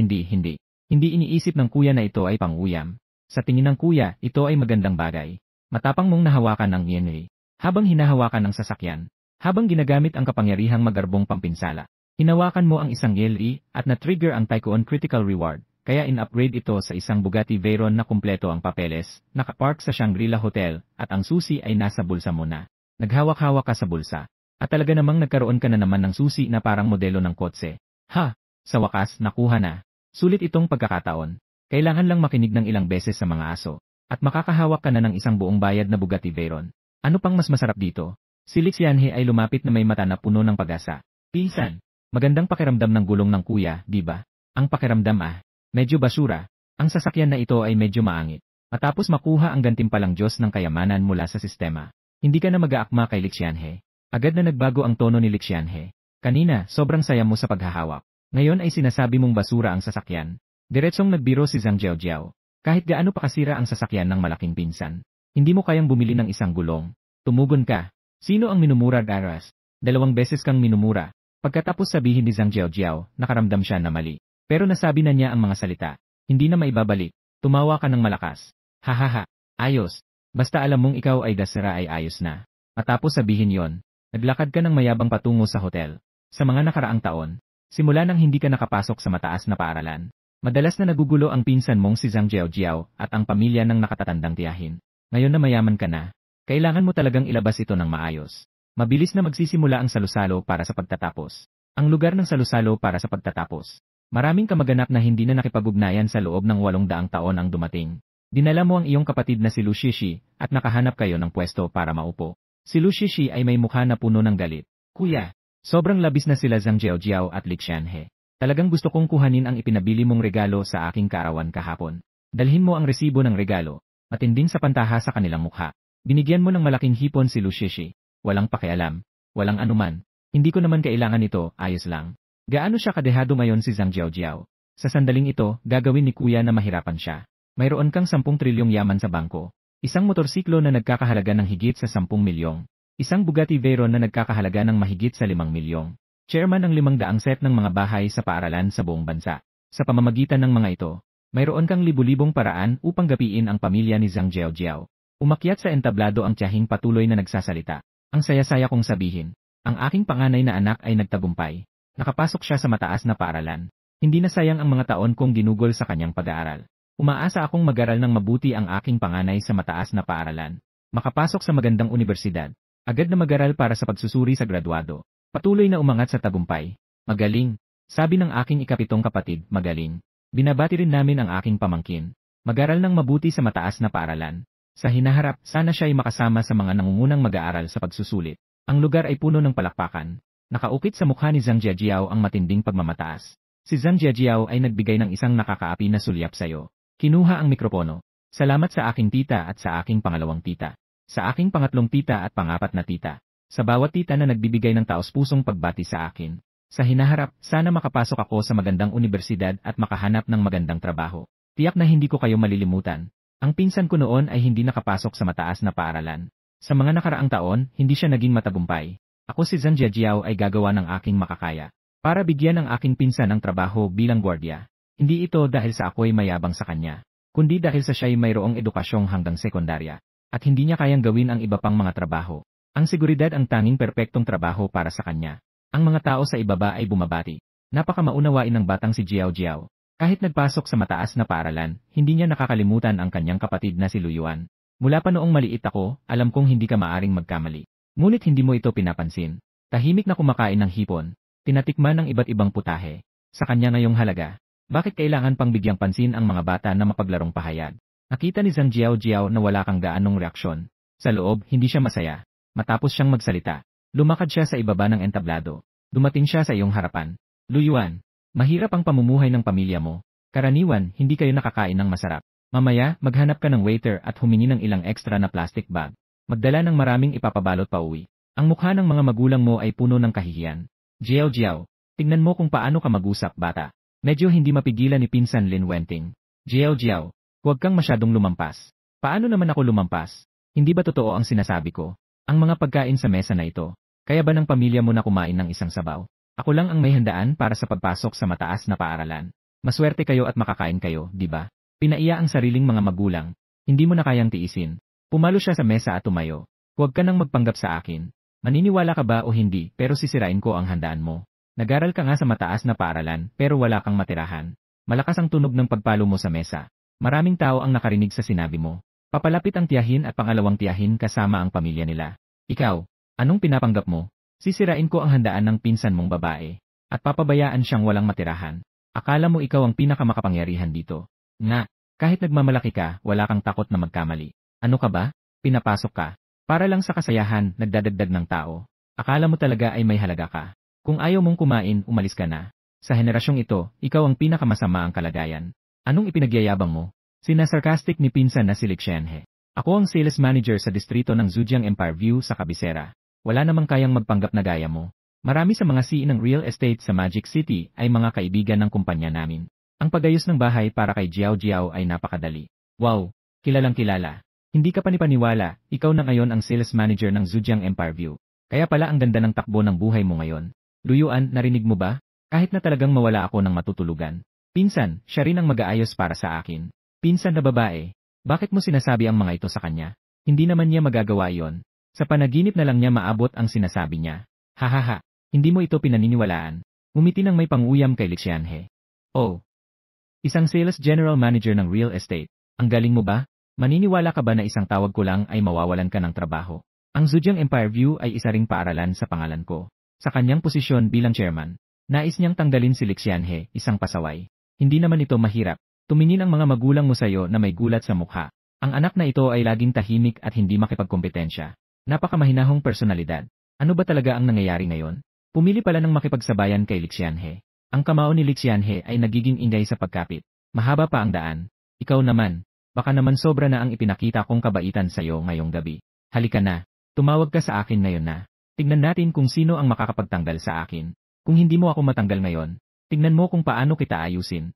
Hindi iniisip ng kuya na ito ay pang-uyam. Sa tingin ng kuya, ito ay magandang bagay. Matapang mong nahawakan ang Yenri. Habang hinahawakan ang sasakyan. Habang ginagamit ang kapangyarihang magarbong pampinsala. Hinawakan mo ang isang Yenri at na-trigger ang Tycoon Critical Reward. Kaya in-upgrade ito sa isang Bugatti Veyron na kumpleto ang papeles, nakapark sa Shangri-La Hotel, at ang susi ay nasa bulsa mo na. Naghawak-hawak ka sa bulsa. At talaga namang nagkaroon ka na naman ng susi na parang modelo ng kotse. Ha! Sa wakas, nakuha na. Sulit itong pagkakataon. Kailangan lang makinig ng ilang beses sa mga aso. At makakahawak ka na ng isang buong bayad na Bugatti Veyron. Ano pang mas masarap dito? Si Lixianhe ay lumapit na may mata na puno ng pag-asa. Pinsan, magandang pakiramdam ng gulong ng kuya, di ba? Ang pakiramdam medyo basura. Ang sasakyan na ito ay medyo maangit. Matapos makuha ang gantimpalang Diyos ng kayamanan mula sa sistema. Hindi ka na mag-aakma kay Lixianhe. Agad na nagbago ang tono ni Lixianhe. Kanina, sobrang saya mo sa paghahawak. Ngayon ay sinasabi mong basura ang sasakyan. Diretsong nagbiro si Zhang Jiaojiao. Kahit gaano pa kasira ang sasakyan ng malaking pinsan. Hindi mo kayang bumili ng isang gulong. Tumugon ka. Sino ang minumura, Garas? 2 beses kang minumura. Pagkatapos sabihin ni Zhang Jiaojiao, nakaramdam siya na mali. Pero nasabi na niya ang mga salita. Hindi na maibabalik. Tumawa ka ng malakas. Hahaha. Ayos. Basta alam mong ikaw ay dasara ay ayos na. Matapos sabihin yon, naglakad ka ng mayabang patungo sa hotel. Sa mga nakaraang taon, simula nang hindi ka nakapasok sa mataas na paaralan. Madalas na nagugulo ang pinsan mong si Zhang Jiaojiao at ang pamilya ng nakatatandang tiyahin. Ngayon na mayaman ka na, kailangan mo talagang ilabas ito ng maayos. Mabilis na magsisimula ang salusalo para sa pagtatapos. Ang lugar ng salusalo para sa pagtatapos. Maraming kamag-anak na hindi na nakipag-ugnayan sa loob ng 800 taon ang dumating. Dinala mo ang iyong kapatid na si Lu Shishi at nakahanap kayo ng pwesto para maupo. Si Lu Shishi ay may mukha na puno ng galit. Kuya, sobrang labis na sila Zhang Jiaojiao at Lixianhe. Talagang gusto kong kuhanin ang ipinabili mong regalo sa aking kaarawan kahapon. Dalhin mo ang resibo ng regalo. Matinding sa pantaha sa kanilang mukha. Binigyan mo ng malaking hipon si Lu Shishi. Walang pakialam. Walang anuman. Hindi ko naman kailangan ito, ayos lang. Gaano siya kadehado ngayon si Zhang Jiaojiao? Sa sandaling ito, gagawin ni kuya na mahirapan siya. Mayroon kang 10 trilyong yaman sa bangko. Isang motorsiklo na nagkakahalaga ng higit sa 10 milyong. Isang Bugatti Veyron na nagkakahalaga ng mahigit sa 5 milyong. Chairman ng 500 set ng mga bahay sa paaralan sa buong bansa. Sa pamamagitan ng mga ito, mayroon kang libu-libong paraan upang gapiin ang pamilya ni Zhang Jiaojiao. Umakyat sa entablado ang tiyahing patuloy na nagsasalita. Ang saya-saya kong sabihin. Ang aking panganay na anak ay nagtagumpay. Nakapasok siya sa mataas na paaralan. Hindi na sayang ang mga taon kong ginugol sa kanyang pag-aaral. Umaasa akong mag-aral ng mabuti ang aking panganay sa mataas na paaralan. Makapasok sa magandang universidad. Agad na mag-aral para sa pagsusuri sa graduado. Patuloy na umangat sa tagumpay. Magaling. Sabi ng aking ikapitong kapatid, magaling. Binabati rin namin ang aking pamangkin. Mag-aral ng mabuti sa mataas na paaralan. Sa hinaharap, sana siya ay makasama sa mga nangungunang mag-aaral sa pagsusulit. Ang lugar ay puno ng palakpakan. Nakaukit sa mukha ni Zhang Jiajiao ang matinding pagmamataas. Si Zhang Jiajiao ay nagbigay ng isang nakakaapi na sulyap sayo. Kinuha ang mikropono. Salamat sa aking tita at sa aking pangalawang tita. Sa aking pangatlong tita at pangapat na tita. Sa bawat tita na nagbibigay ng taos-pusong pagbati sa akin. Sa hinaharap, sana makapasok ako sa magandang unibersidad at makahanap ng magandang trabaho. Tiyak na hindi ko kayo malilimutan. Ang pinsan ko noon ay hindi nakapasok sa mataas na paaralan. Sa mga nakaraang taon, hindi siya naging matagumpay. Ako si Zhang Jiajiao ay gagawa ng aking makakaya. Para bigyan ng aking pinsan ng trabaho bilang gwardiya. Hindi ito dahil sa ako'y mayabang sa kanya. Kundi dahil sa siya'y mayroong edukasyong hanggang sekundarya. At hindi niya kayang gawin ang iba pang mga trabaho. Ang seguridad ang tanging perpektong trabaho para sa kanya. Ang mga tao sa ibaba ay bumabati. Napakamaunawain ng batang si Jiao Jiao. Kahit nagpasok sa mataas na paaralan, hindi niya nakakalimutan ang kanyang kapatid na si Luyuan. Mula pa noong maliit ako, alam kong hindi ka maaring magkamali. Ngunit hindi mo ito pinapansin. Tahimik na kumakain ng hipon. Tinatikman ng iba't ibang putahe. Sa kanya ngayong halaga. Bakit kailangan pang bigyang pansin ang mga bata na mapaglarong pahayag? Nakita ni Zhang Jiao Jiao na wala kang gaanong reaksyon. Sa loob, hindi siya masaya. Matapos siyang magsalita. Lumakad siya sa ibaba ng entablado. Dumating siya sa iyong harapan. Luyuan, mahirap ang pamumuhay ng pamilya mo. Karaniwan, hindi kayo nakakain ng masarap. Mamaya, maghanap ka ng waiter at humingi ng ilang extra na plastic bag. Magdala ng maraming ipapabalot pa uwi. Ang mukha ng mga magulang mo ay puno ng kahihiyan. Jiao Jiao, tingnan mo kung paano ka mag-usap, bata. Medyo hindi mapigilan ni Pinsan Lin Wenting. Jiao Jiao, huwag kang masyadong lumampas. Paano naman ako lumampas? Hindi ba totoo ang sinasabi ko? Ang mga pagkain sa mesa na ito. Kaya ba ng pamilya mo na kumain ng isang sabaw? Ako lang ang may handaan para sa pagpasok sa mataas na paaralan. Maswerte kayo at makakain kayo, di ba? Pinaiya ang sariling mga magulang. Hindi mo na kayang tiisin. Pumalo siya sa mesa at tumayo. Huwag ka nang magpanggap sa akin. Maniniwala ka ba o hindi, pero sisirain ko ang handaan mo. Nag-aral ka nga sa mataas na paaralan, pero wala kang matirahan. Malakas ang tunog ng pagpalo mo sa mesa. Maraming tao ang nakarinig sa sinabi mo. Papalapit ang tiyahin at pangalawang tiyahin kasama ang pamilya nila. Ikaw, anong pinapanggap mo? Sisirain ko ang handaan ng pinsan mong babae. At papabayaan siyang walang matirahan. Akala mo ikaw ang pinakamakapangyarihan dito. Nga, kahit nagmamalaki ka, wala kang takot na magkamali. Ano ka ba? Pinapasok ka. Para lang sa kasayahan, nagdadagdag ng tao. Akala mo talaga ay may halaga ka. Kung ayaw mong kumain, umalis ka na. Sa henerasyong ito, ikaw ang pinakamasama ang kalagayan. Anong ipinagyayabang mo? Sinasarcastic ni pinsan na si Lixianhe. Ako ang sales manager sa distrito ng Zhejiang Empire View sa kabisera. Wala namang kayang magpanggap na gaya mo. Marami sa mga CEO ng real estate sa Magic City ay mga kaibigan ng kumpanya namin. Ang pagayos ng bahay para kay Jiao Jiao ay napakadali. Wow, kilalang kilala. Hindi ka panipaniwala, ikaw na ngayon ang sales manager ng Zhejiang Empire View. Kaya pala ang ganda ng takbo ng buhay mo ngayon. Luyuan, narinig mo ba? Kahit na talagang mawala ako ng matutulugan. Pinsan, siya rin ang mag-aayos para sa akin. Pinsan na babae, bakit mo sinasabi ang mga ito sa kanya? Hindi naman niya magagawa iyon. Sa panaginip na lang niya maabot ang sinasabi niya. Hahaha, hindi mo ito pinaniniwalaan. Ngumiti ng may panguyam kay Lixianhe. Oh, isang sales general manager ng real estate. Ang galing mo ba? Maniniwala ka ba na isang tawag ko lang ay mawawalan ka ng trabaho? Ang Zhejiang Empire View ay isa ring paaralan sa pangalan ko. Sa kanyang posisyon bilang chairman, nais niyang tanggalin si Lixianhe, isang pasaway. Hindi naman ito mahirap. Tumingin ang mga magulang mo sa'yo na may gulat sa mukha. Ang anak na ito ay laging tahimik at hindi makipagkompetensya. Napakamahinahong personalidad. Ano ba talaga ang nangyayari ngayon? Pumili pala ng makipagsabayan kay Lixianhe. Ang kamao ni Lixianhe ay nagiging ingay sa pagkapit. Mahaba pa ang daan. Ikaw naman, baka naman sobra na ang ipinakita kong kabaitan sa'yo ngayong gabi. Halika na. Tumawag ka sa akin ngayon na. Tignan natin kung sino ang makakapagtanggal sa akin. Kung hindi mo ako matanggal ngayon, tignan mo kung paano kita ayusin.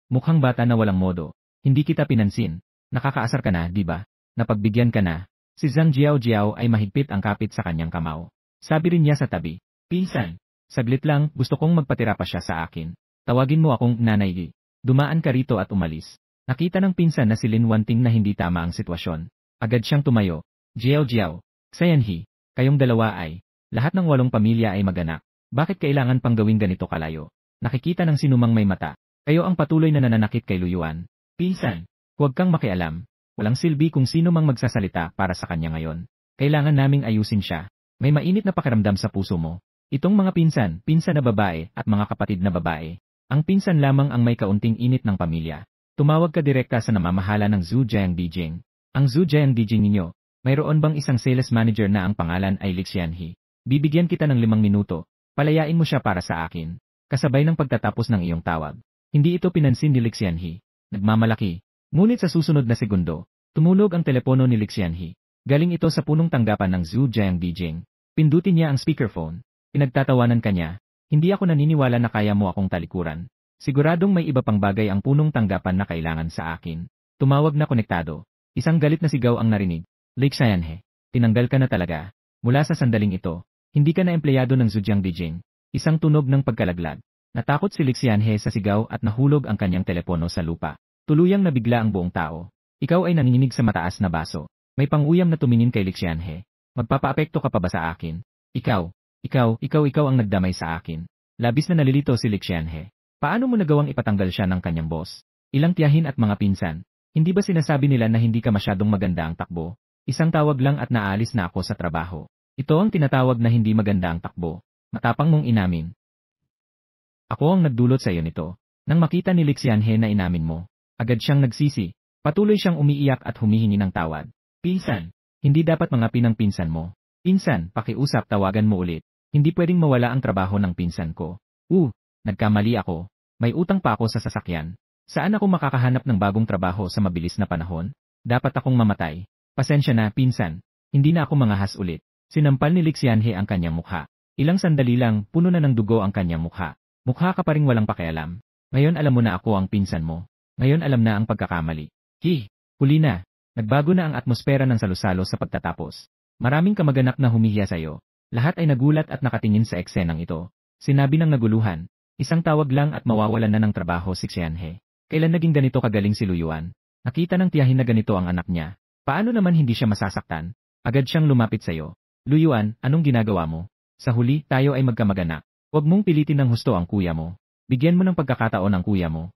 Mukhang bata na walang modo. Hindi kita pinansin. Nakakaasar ka na, di ba? Napagbigyan ka na. Si Zhang Jiao Jiao ay mahigpit ang kapit sa kanyang kamao. Sabi rin niya sa tabi, Pinsan, saglit lang, gusto kong magpatira pa siya sa akin. Tawagin mo akong Nanay Li. Dumaan ka rito at umalis. Nakita ng pinsan na si Lin Wanting na hindi tama ang sitwasyon. Agad siyang tumayo. Jiao Jiao, Xianhe, kayong dalawa ay, lahat ng 8 pamilya ay maganak. Bakit kailangan pang gawing ganito kalayo? Nakikita ng sinumang may mata. Kayo ang patuloy na nananakit kay Luyuan. Pinsan, huwag kang makialam. Walang silbi kung sino mang magsasalita para sa kanya ngayon. Kailangan naming ayusin siya. May mainit na pakiramdam sa puso mo. Itong mga pinsan na babae at mga kapatid na babae. Ang pinsan lamang ang may kaunting init ng pamilya. Tumawag ka direkta sa namamahala ng Zhejiang Beijing. Ang Zhujiang Dijing ninyo, mayroon bang isang sales manager na ang pangalan ay Li Xianhe? Bibigyan kita ng 5 minuto, palayain mo siya para sa akin. Kasabay ng pagtatapos ng iyong tawag. Hindi ito pinansin ni Li Xianhe. Nagmamalaki. Ngunit sa susunod na segundo, tumulog ang telepono ni Li Xianhe. Galing ito sa punong tanggapan ng Zhujiang Dijing. Pindutin niya ang speakerphone. Pinagtatawanan kanya. Hindi ako naniniwala na kaya mo akong talikuran. Siguradong may iba pang bagay ang punong tanggapan na kailangan sa akin. Tumawag na konektado. Isang galit na sigaw ang narinig. Li Xianhe, tinanggal ka na talaga. Mula sa sandaling ito, hindi ka na empleyado ng Zhujiang Dijing. Isang tunog ng pagkalaglag. Natakot si Li Xianhe sa sigaw at nahulog ang kanyang telepono sa lupa. Tuluyang nabigla ang buong tao. Ikaw ay nanginginig sa mataas na baso. May panguyam na tumingin kay Li Xianhe. Magpapaapekto ka pa ba sa akin? Ikaw ang nagdamay sa akin. Labis na nalilito si Li Xianhe. Paano mo nagawang ipatanggal siya ng kanyang boss? Ilang tiyahin at mga pinsan. Hindi ba sinasabi nila na hindi ka masyadong maganda ang takbo? Isang tawag lang at naalis na ako sa trabaho. Ito ang tinatawag na hindi maganda ang takbo. Matapang mong inamin. Ako ang nagdulot sa iyo nito. Nang makita ni Li Xianhe na inamin mo, agad siyang nagsisi. Patuloy siyang umiiyak at humihingi ng tawad. Pinsan, hindi dapat mangapin ang pinsan mo. Pinsan, pakiusap, tawagan mo ulit. Hindi pwedeng mawala ang trabaho ng pinsan ko. Nagkamali ako. May utang pa ako sa sasakyan. Saan ako makakahanap ng bagong trabaho sa mabilis na panahon? Dapat akong mamatay. Pasensya na, pinsan. Hindi na ako mangahas ulit. Sinampal ni Li Xianhe ang kanyang mukha. Ilang sandali lang, puno na ng dugo ang kanyang mukha. Mukha ka pa ring walang pakialam. Ngayon alam mo na ako ang pinsan mo. Ngayon alam na ang pagkakamali. Huli na. Nagbago na ang atmosfera ng salusalo sa pagtatapos. Maraming kamag-anak na humihiya sa iyo. Lahat ay nagulat at nakatingin sa eksenang ito. Sinabi ng naguluhan. Isang tawag lang at mawawalan na ng trabaho si Xianhe. Kailan naging ganito kagaling si Luyuan? Nakita ng tiyahin na ganito ang anak niya. Paano naman hindi siya masasaktan? Agad siyang lumapit sa iyo. Luyuan, anong ginagawa mo? Sa huli, tayo ay magkamag-anak. Huwag mong pilitin ng husto ang kuya mo. Bigyan mo ng pagkakataon ang kuya mo.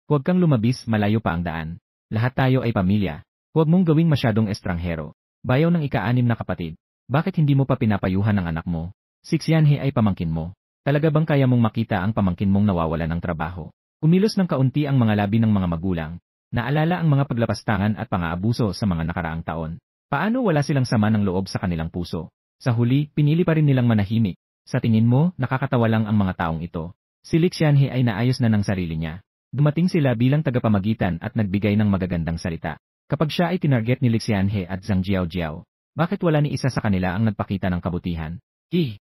Huwag kang lumabis, malayo pa ang daan. Lahat tayo ay pamilya. Huwag mong gawing masyadong estranghero. Bayaw ng ika-6 na kapatid. Bakit hindi mo pa pinapayuhan ang anak mo? Si Xianhe ay pamangkin mo. Talaga bang kaya mong makita ang pamangkin mong nawawalan ng trabaho? Kumilos ng kaunti ang mga labi ng mga magulang. Naalala ang mga paglapastangan at pang-aabuso sa mga nakaraang taon. Paano wala silang sama ng loob sa kanilang puso? Sa huli, pinili pa rin nilang manahimik. Sa tingin mo, nakakatawa lang ang mga taong ito. Si Li Xianhe ay naayos na ng sarili niya. Dumating sila bilang tagapamagitan at nagbigay ng magagandang salita. Kapag siya ay tinarget ni Li Xianhe at Zhang Jiaojiao, bakit wala ni isa sa kanila ang nagpakita ng kabutihan?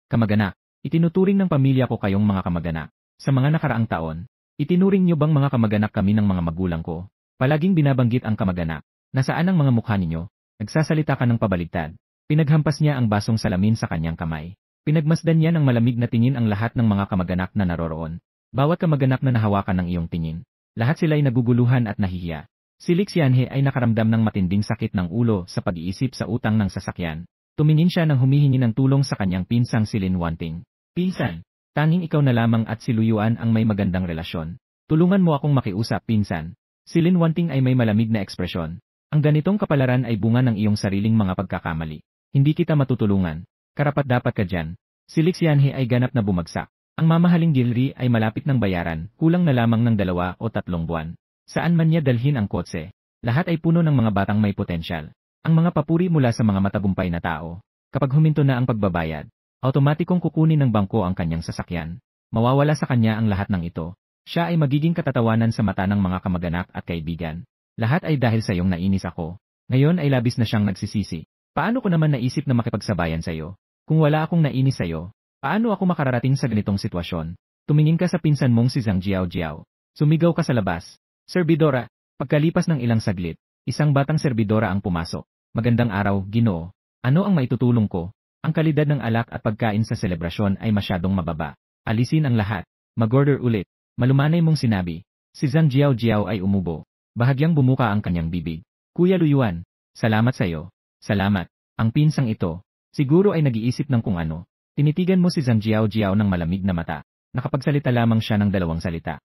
Kamag-anak, itinuturing ng pamilya ko kayong mga kamag-anak. Sa mga nakaraang taon, itinuring niyo bang mga kamag-anak kami ng mga magulang ko? Palaging binabanggit ang kamag-anak. Nasaan ang mga mukha ninyo? Nagsasalita ka ng pabaligtad. Pinaghampas niya ang basong salamin sa kanyang kamay. Pinagmasdan niya ng malamig na tingin ang lahat ng mga kamag-anak na naroroon. Bawat kamag-anak na nahawakan ng iyong tingin. Lahat sila ay naguguluhan at nahihiya. Si Li Xianhe ay nakaramdam ng matinding sakit ng ulo sa pag-iisip sa utang ng sasakyan. Tumingin siya nang humihingi ng tulong sa kanyang pinsang si Lin Wanting. Pinsan, tanging ikaw na lamang at si Luyuan ang may magandang relasyon. Tulungan mo akong makiusap, pinsan. Si Lin Wanting ay may malamig na ekspresyon. Ang ganitong kapalaran ay bunga ng iyong sariling mga pagkakamali. Hindi kita matutulungan. Karapat-dapat ka dyan. Si Li Xianhe ay ganap na bumagsak. Ang mamahaling jewelry ay malapit ng bayaran, kulang na lamang ng 2 o 3 buwan. Saan man niya dalhin ang kotse? Lahat ay puno ng mga batang may potensyal. Ang mga papuri mula sa mga matagumpay na tao. Kapag huminto na ang pagbabayad, automatikong kukunin ng bangko ang kanyang sasakyan. Mawawala sa kanya ang lahat ng ito. Siya ay magiging katatawanan sa mata ng mga kamag-anak at kaibigan. Lahat ay dahil sa iyong nainis ako. Ngayon ay labis na siyang nagsisisi. Paano ko naman naisip na makipagsabayan sa iyo? Kung wala akong nainis sa iyo, paano ako makararating sa ganitong sitwasyon? Tumingin ka sa pinsan mong si Zhang Jiaojiao. Sumigaw ka sa labas. Serbidora, pagkalipas ng ilang saglit, isang batang serbidora ang pumasok. Magandang araw, Ginoo. Ano ang maitutulong ko? Ang kalidad ng alak at pagkain sa selebrasyon ay masyadong mababa. Alisin ang lahat. Mag-order ulit. Malumanay mong sinabi. Si Zhang Jiaojiao ay umubo. Bahagyang bumuka ang kanyang bibig. Kuya Luyuan, salamat sa iyo. Salamat. Ang pinsang ito, siguro ay nag-iisip ng kung ano. Tinitigan mo si Zhang Jiaojiao ng malamig na mata. Nakapagsalita lamang siya ng 2 salita.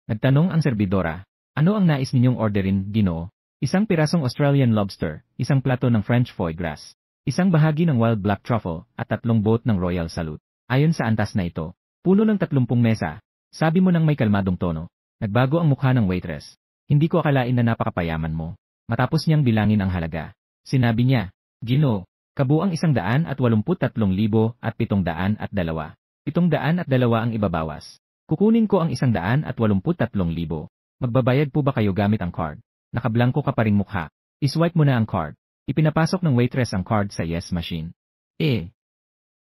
Nagtanong ang serbidora. Ano ang nais ninyong orderin, Ginoo? Isang pirasong Australian lobster, isang plato ng French foie gras, isang bahagi ng wild black truffle, at 3 boat ng Royal Salute. Ayon sa antas na ito, puno ng 30 mesa. Sabi mo nang may kalmadong tono. Nagbago ang mukha ng waitress. Hindi ko akalain na napakapayaman mo. Matapos niyang bilangin ang halaga, sinabi niya, Ginoo, kabuang 183,702. 702 ang ibabawas. Kukunin ko ang 183,000. Magbabayad po ba kayo gamit ang card? Nakablangko ka pa ring mukha. Iswipe mo na ang card. Ipinapasok ng waitress ang card sa yes machine.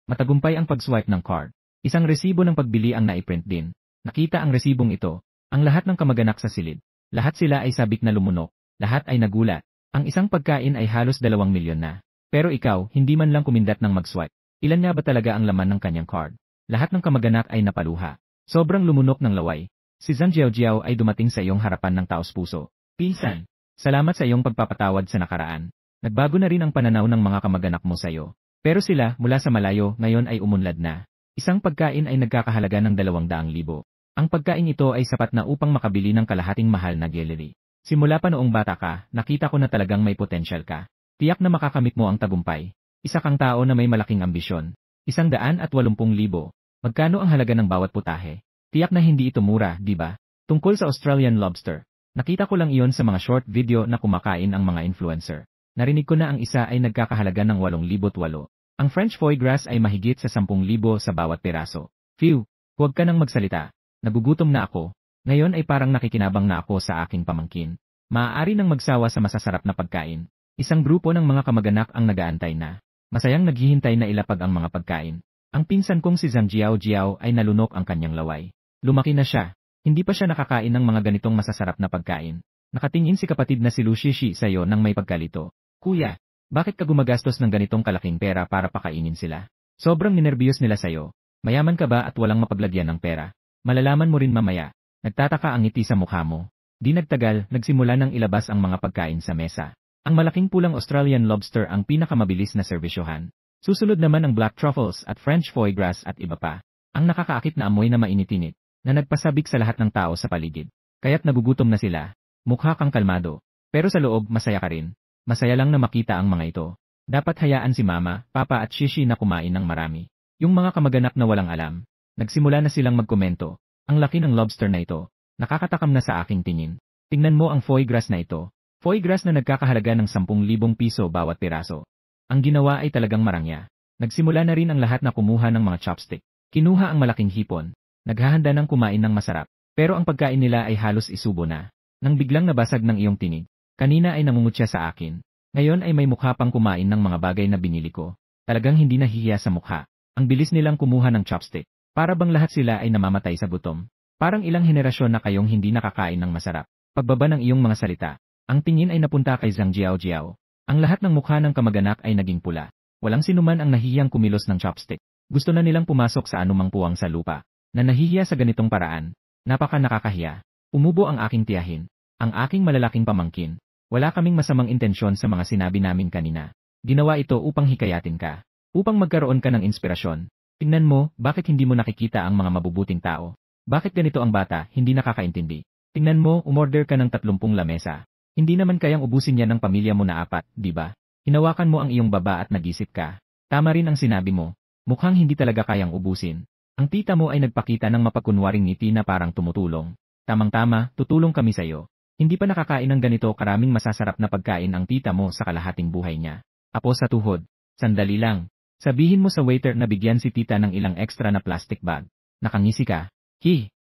Matagumpay ang pag-swipe ng card. Isang resibo ng pagbili ang naiprint din. Nakita ang resibong ito. Ang lahat ng kamag-anak sa silid. Lahat sila ay sabik na lumunok. Lahat ay nagulat. Ang isang pagkain ay halos 2 milyon na. Pero ikaw, hindi man lang kumindat ng mag-swipe. Ilan nga ba talaga ang laman ng kanyang card? Lahat ng kamag-anak ay napaluha. Sobrang lumunok ng laway. Si Zhang Jiaojiao ay dumating sa iyong harapan ng taos-puso. Pinsan, salamat sa iyong pagpapatawad sa nakaraan. Nagbago na rin ang pananaw ng mga kamag-anak mo sa iyo. Pero sila, mula sa malayo, ngayon ay umunlad na. Isang pagkain ay nagkakahalaga ng 200,000. Ang pagkain ito ay sapat na upang makabili ng kalahating mahal na jewelry. Simula pa noong bata ka, nakita ko na talagang may potensyal ka. Tiyak na makakamit mo ang tagumpay. Isa kang tao na may malaking ambisyon. 180,000. Magkano ang halaga ng bawat putahe? Tiyak na hindi ito mura, di ba? Tungkol sa Australian lobster. Nakita ko lang iyon sa mga short video na kumakain ang mga influencer. Narinig ko na ang isa ay nagkakahalaga ng 8,008. Ang French foie gras ay mahigit sa 10,000 sa bawat piraso. Phew, huwag ka nang magsalita. Nagugutom na ako. Ngayon ay parang nakikinabang na ako sa aking pamangkin. Maaari nang magsawa sa masasarap na pagkain. Isang grupo ng mga kamag-anak ang nagaantay na. Masayang naghihintay na ilapag ang mga pagkain. Ang pinsan kong si Zhang Jiaojiao ay nalunok ang kanyang laway. Lumaki na siya. Hindi pa siya nakakain ng mga ganitong masasarap na pagkain. Nakatingin si kapatid na si Lu Shishi sa iyo nang may pagkalito. Kuya, bakit ka gumagastos ng ganitong kalaking pera para pakainin sila? Sobrang ninerbiyos nila sa iyo. Mayaman ka ba at walang mapaglagyan ng pera? Malalaman mo rin mamaya. Nagtataka ang ngiti sa mukha mo. Di nagtagal, nagsimula ng ilabas ang mga pagkain sa mesa. Ang malaking pulang Australian lobster ang pinakamabilis na serbisyohan. Susunod naman ang black truffles at French foie gras at iba pa. Ang nakakaakit na amoy na mainitinit, na nagpasabik sa lahat ng tao sa paligid. Kaya't nagugutom na sila. Mukha kang kalmado. Pero sa loob, masaya ka rin. Masaya lang na makita ang mga ito. Dapat hayaan si Mama, Papa at Shishi na kumain ng marami. Yung mga kamag-anak na walang alam. Nagsimula na silang magkomento. Ang laki ng lobster na ito. Nakakatakam na sa aking tingin. Tingnan mo ang foie gras na ito. Foie gras na nagkakahalaga ng 10,000 piso bawat piraso. Ang ginawa ay talagang marangya. Nagsimula na rin ang lahat na kumuha ng mga chopstick. Kinuha ang malaking hipon. Naghahanda ng kumain ng masarap. Pero ang pagkain nila ay halos isubo na. Nang biglang nabasag ng iyong tinig. Kanina ay nangungutya sa akin. Ngayon ay may mukha pang kumain ng mga bagay na binili ko. Talagang hindi nahihiya sa mukha. Ang bilis nilang kumuha ng chopstick. Para bang lahat sila ay namamatay sa gutom. Parang ilang henerasyon na kayong hindi nakakain ng masarap. Pagbaba ng iyong mga salita. Ang tingin ay napunta kay Zhang Jiaojiao. Ang lahat ng mukha ng kamag-anak ay naging pula. Walang sinuman ang nahihiyang kumilos ng chopstick. Gusto na nilang pumasok sa anumang puwang sa lupa. Na nahihiya sa ganitong paraan. Napaka nakakahiya. Umubo ang aking tiyahin. Ang aking malalaking pamangkin. Wala kaming masamang intensyon sa mga sinabi namin kanina. Ginawa ito upang hikayatin ka. Upang magkaroon ka ng inspirasyon. Tingnan mo, bakit hindi mo nakikita ang mga mabubuting tao? Bakit ganito ang bata, hindi nakakaintindi? Tingnan mo, umorder ka ng 30 lamesa. Hindi naman kayang ubusin yan ng pamilya mo na 4, di ba? Hinawakan mo ang iyong baba at nagisip ka. Tama rin ang sinabi mo. Mukhang hindi talaga kayang ubusin. Ang tita mo ay nagpakita ng mapagkunwaring ngiti na parang tumutulong. Tamang-tama, tutulong kami sa iyo. Hindi pa nakakain ng ganito karaming masasarap na pagkain ang tita mo sa kalahating buhay niya. Apo sa tuhod. Sandali lang. Sabihin mo sa waiter na bigyan si tita ng ilang extra na plastic bag. Nakangisi ka.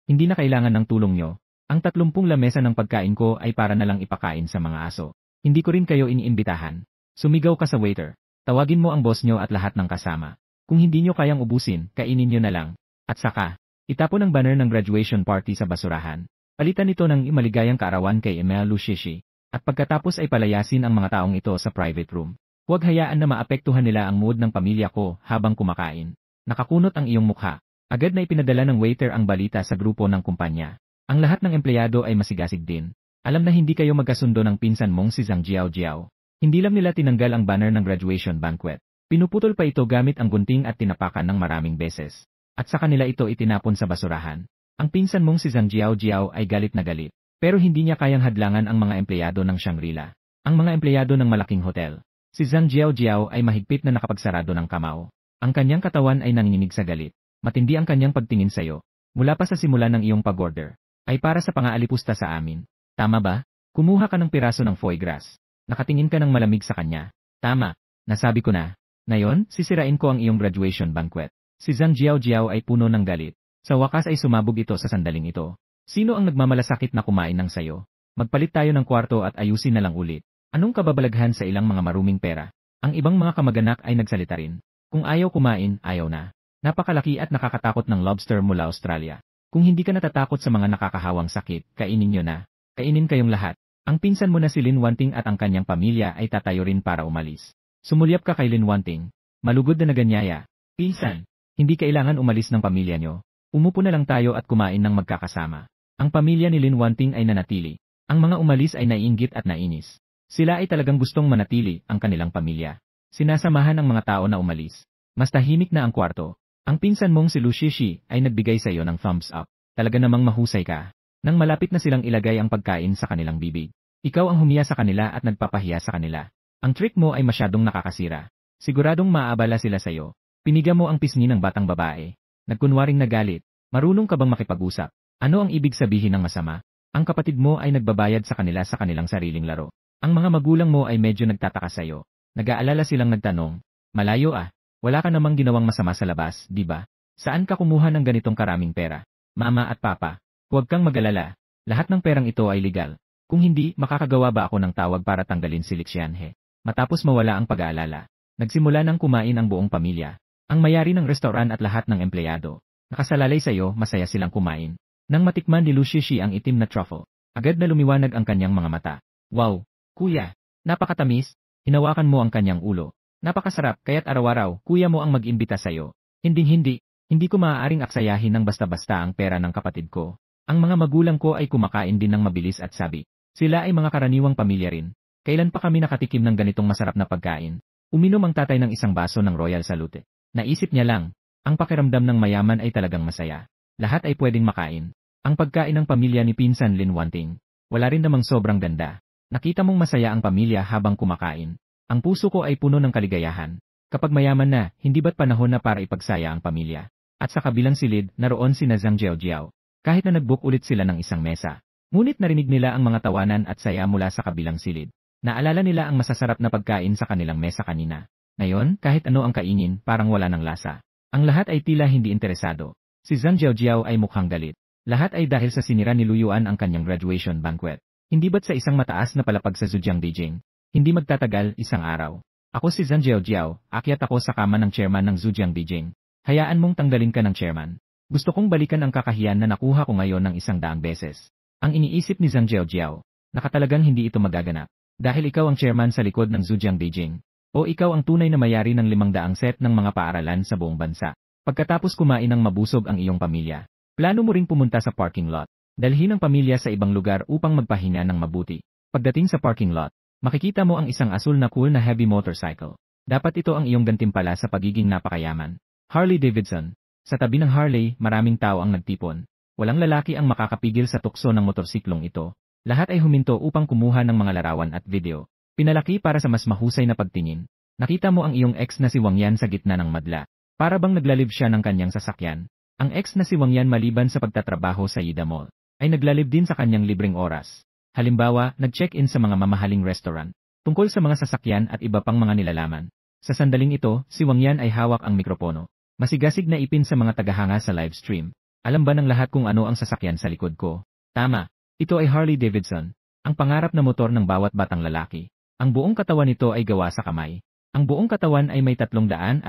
Hindi na kailangan ng tulong nyo. Ang 30 lamesa ng pagkain ko ay para na lang ipakain sa mga aso. Hindi ko rin kayo iniimbitahan. Sumigaw ka sa waiter. Tawagin mo ang boss nyo at lahat ng kasama. Kung hindi nyo kayang ubusin, kainin nyo na lang. At saka, itapon ang banner ng graduation party sa basurahan. Palitan ito ng maligayang kaarawan kay Lu Shishi. At pagkatapos ay palayasin ang mga taong ito sa private room. Huwag hayaan na maapektuhan nila ang mood ng pamilya ko habang kumakain. Nakakunot ang iyong mukha. Agad na ipinadala ng waiter ang balita sa grupo ng kumpanya. Ang lahat ng empleyado ay masigasig din. Alam na hindi kayo magkasundo ng pinsan mong si Zhang Jiaojiao. Hindi lang nila tinanggal ang banner ng graduation banquet. Pinuputol pa ito gamit ang gunting at tinapakan ng maraming beses. At sa kanila ito itinapon sa basurahan. Ang pinsan mong si Zhang Jiaojiao ay galit na galit. Pero hindi niya kayang hadlangan ang mga empleyado ng Shangri-La. Ang mga empleyado ng malaking hotel. Si Zhang Jiaojiao ay mahigpit na nakapagsarado ng kamao. Ang kanyang katawan ay nanginginig sa galit. Matindi ang kanyang pagtingin sa iyo. Mula pa sa simula ng iyong pag-order. Ay para sa pang-aalipusta sa amin. Tama ba? Kumuha ka ng piraso ng foie gras. Nakatingin ka ng malamig sa kanya. Tama, nasabi ko na. Ngayon, sisirain ko ang iyong graduation banquet. Si Zhang Jiao ay puno ng galit. Sa wakas ay sumabog ito sa sandaling ito. Sino ang nagmamalasakit na kumain ng sayo? Magpalit tayo ng kwarto at ayusin na lang ulit. Anong kababalaghan sa ilang mga maruming pera? Ang ibang mga kamag-anak ay nagsalita rin. Kung ayaw kumain, ayaw na. Napakalaki at nakakatakot ng lobster mula Australia. Kung hindi ka natatakot sa mga nakakahawang sakit, kainin nyo na. Kainin kayong lahat. Ang pinsan mo na si Lin Wanting at ang kanyang pamilya ay tatayo rin para umalis. Sumulyap ka kay Lin Wanting. Malugod na naganyaya. Pinsan, hindi kailangan umalis ng pamilya nyo. Umupo na lang tayo at kumain ng magkakasama. Ang pamilya ni Lin Wanting ay nanatili. Ang mga umalis ay naiinggit at nainis. Sila ay talagang gustong manatili ang kanilang pamilya. Sinasamahan ang mga tao na umalis. Mas tahimik na ang kwarto. Ang pinsan mong si Lu Shishi ay nagbigay sa iyo ng thumbs up. Talaga namang mahusay ka. Nang malapit na silang ilagay ang pagkain sa kanilang bibig. Ikaw ang humiya sa kanila at nagpapahiya sa kanila. Ang trick mo ay masyadong nakakasira. Siguradong maaabala sila sa iyo. Piniga mo ang pisngi ng batang babae. Nagkunwaring nagalit. Marunong ka bang makipag-usap? Ano ang ibig sabihin ng masama? Ang kapatid mo ay nagbabayad sa kanila sa kanilang sariling laro. Ang mga magulang mo ay medyo nagtataka sa iyo. Nag-aalala silang nagtanong, malayo ah. Wala ka namang ginawang masama sa labas, di ba? Saan ka kumuha ng ganitong karaming pera? Mama at papa, huwag kang mag-alala. Lahat ng perang ito ay legal. Kung hindi, makakagawa ba ako ng tawag para tanggalin si Lixianhe? Matapos mawala ang pag-aalala, nagsimula ng kumain ang buong pamilya. Ang mayari ng restoran at lahat ng empleyado. Nakasalalay sa iyo, masaya silang kumain. Nang matikman ni Lu Shishi ang itim na truffle, agad na lumiwanag ang kanyang mga mata. Wow, kuya, napakatamis. Hinawakan mo ang kanyang ulo. Napakasarap, kaya't araw-araw, kuya mo ang mag-imbita sa'yo. Hindi ko maaaring aksayahin ng basta-basta ang pera ng kapatid ko. Ang mga magulang ko ay kumakain din ng mabilis at sabi. Sila ay mga karaniwang pamilya rin. Kailan pa kami nakatikim ng ganitong masarap na pagkain? Uminom ang tatay ng isang baso ng Royal Salute. Naisip niya lang, ang pakiramdam ng mayaman ay talagang masaya. Lahat ay pwedeng makain. Ang pagkain ng pamilya ni Pinsan Lin Wanting. Wala rin namang sobrang ganda. Nakita mong masaya ang pamilya habang kumakain. Ang puso ko ay puno ng kaligayahan. Kapag mayaman na, hindi ba't panahon na para ipagsaya ang pamilya? At sa kabilang silid, naroon sina Zhang Jiao. Kahit na nag-book ulit sila ng isang mesa. Ngunit narinig nila ang mga tawanan at saya mula sa kabilang silid. Naalala nila ang masasarap na pagkain sa kanilang mesa kanina. Ngayon, kahit ano ang kainin, parang wala ng lasa. Ang lahat ay tila hindi interesado. Si Zhang Jiao ay mukhang galit. Lahat ay dahil sa sinira ni Lu Yuan ang kanyang graduation banquet. Hindi ba't sa isang mataas na palapag sa Zhejiang Beijing? Hindi magtatagal, isang araw. Ako si Zhang Jiao, akyat ako sa kama ng chairman ng Zhejiang Beijing. Hayaan mong tanggalin ka ng chairman. Gusto kong balikan ang kakahiyan na nakuha ko ngayon ng 100 beses. Ang iniisip ni Zhang Jiao, nakatalagang hindi ito magaganap. Dahil ikaw ang chairman sa likod ng Zhejiang Beijing. O ikaw ang tunay na mayari ng 500 set ng mga paaralan sa buong bansa. Pagkatapos kumain ng mabusog ang iyong pamilya, plano mo ring pumunta sa parking lot. Dalhin ang pamilya sa ibang lugar upang magpahinga ng mabuti. Pagdating sa parking lot, makikita mo ang isang asul na cool na heavy motorcycle. Dapat ito ang iyong gantimpala sa pagiging napakayaman. Harley Davidson. Sa tabi ng Harley, maraming tao ang nagtipon. Walang lalaki ang makakapigil sa tukso ng motorsiklong ito. Lahat ay huminto upang kumuha ng mga larawan at video. Pinalaki para sa mas mahusay na pagtingin. Nakita mo ang iyong ex na si Wang Yan sa gitna ng madla. Para bang naglalib siya ng kanyang sasakyan. Ang ex na si Wang Yan maliban sa pagtatrabaho sa Yida Mall, ay naglalib din sa kanyang libreng oras. Halimbawa, nag-check-in sa mga mamahaling restaurant, tungkol sa mga sasakyan at iba pang mga nilalaman. Sa sandaling ito, si Wang Yan ay hawak ang mikropono. Masigasig na ipin sa mga tagahanga sa live stream. Alam ba ng lahat kung ano ang sasakyan sa likod ko? Tama, ito ay Harley Davidson, ang pangarap na motor ng bawat batang lalaki. Ang buong katawan nito ay gawa sa kamay. Ang buong katawan ay may 360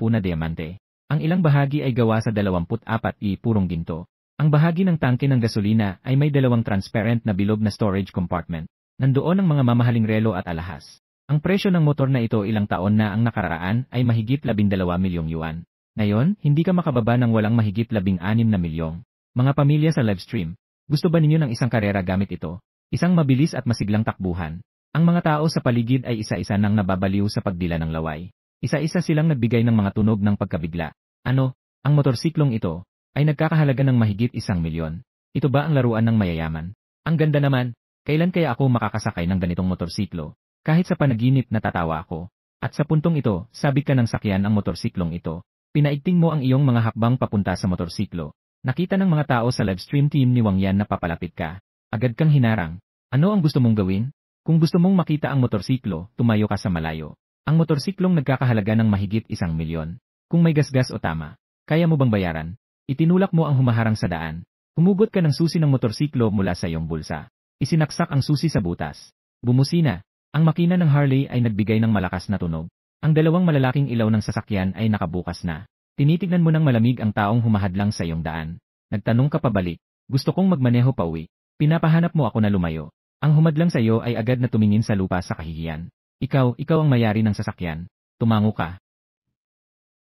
na diamante. Ang ilang bahagi ay gawa sa 24 purong ginto. Ang bahagi ng tangke ng gasolina ay may 2 transparent na bilog na storage compartment. Nandoon ang mga mamahaling relo at alahas. Ang presyo ng motor na ito ilang taon na ang nakararaan ay mahigit 12 milyong yuan. Ngayon, hindi ka makababa ng walang mahigit 16 na milyong. Mga pamilya sa livestream, gusto ba ninyo ng isang karera gamit ito? Isang mabilis at masiglang takbuhan. Ang mga tao sa paligid ay isa-isa nang nababaliw sa pagdila ng laway. Isa-isa silang nagbigay ng mga tunog ng pagkabigla. Ano, ang motorsiklong ito ay nagkakahalaga ng mahigit 1 milyon. Ito ba ang laruan ng mayayaman? Ang ganda naman, kailan kaya ako makakasakay ng ganitong motorsiklo? Kahit sa panaginip natatawa ako. At sa puntong ito, sabik ka ng sakyan ang motorsiklong ito. Pinaigting mo ang iyong mga hakbang papunta sa motorsiklo. Nakita ng mga tao sa livestream team ni Wang Yan na papalapit ka. Agad kang hinarang. Ano ang gusto mong gawin? Kung gusto mong makita ang motorsiklo, tumayo ka sa malayo. Ang motorsiklong nagkakahalaga ng mahigit 1 milyon. Kung may gasgas o tama, kaya mo bang bayaran? Itinulak mo ang humaharang sa daan. Humugot ka ng susi ng motorsiklo mula sa iyong bulsa. Isinaksak ang susi sa butas. Bumusina. Ang makina ng Harley ay nagbigay ng malakas na tunog. Ang dalawang malalaking ilaw ng sasakyan ay nakabukas na. Tinitignan mo ng malamig ang taong humahadlang sa iyong daan. Nagtanong ka pabalik. Gusto kong magmaneho pauwi. Pinapahanap mo ako na lumayo. Ang humadlang sa iyo ay agad na tumingin sa lupa sa kahihiyan. Ikaw ang may-ari ng sasakyan. Tumango ka.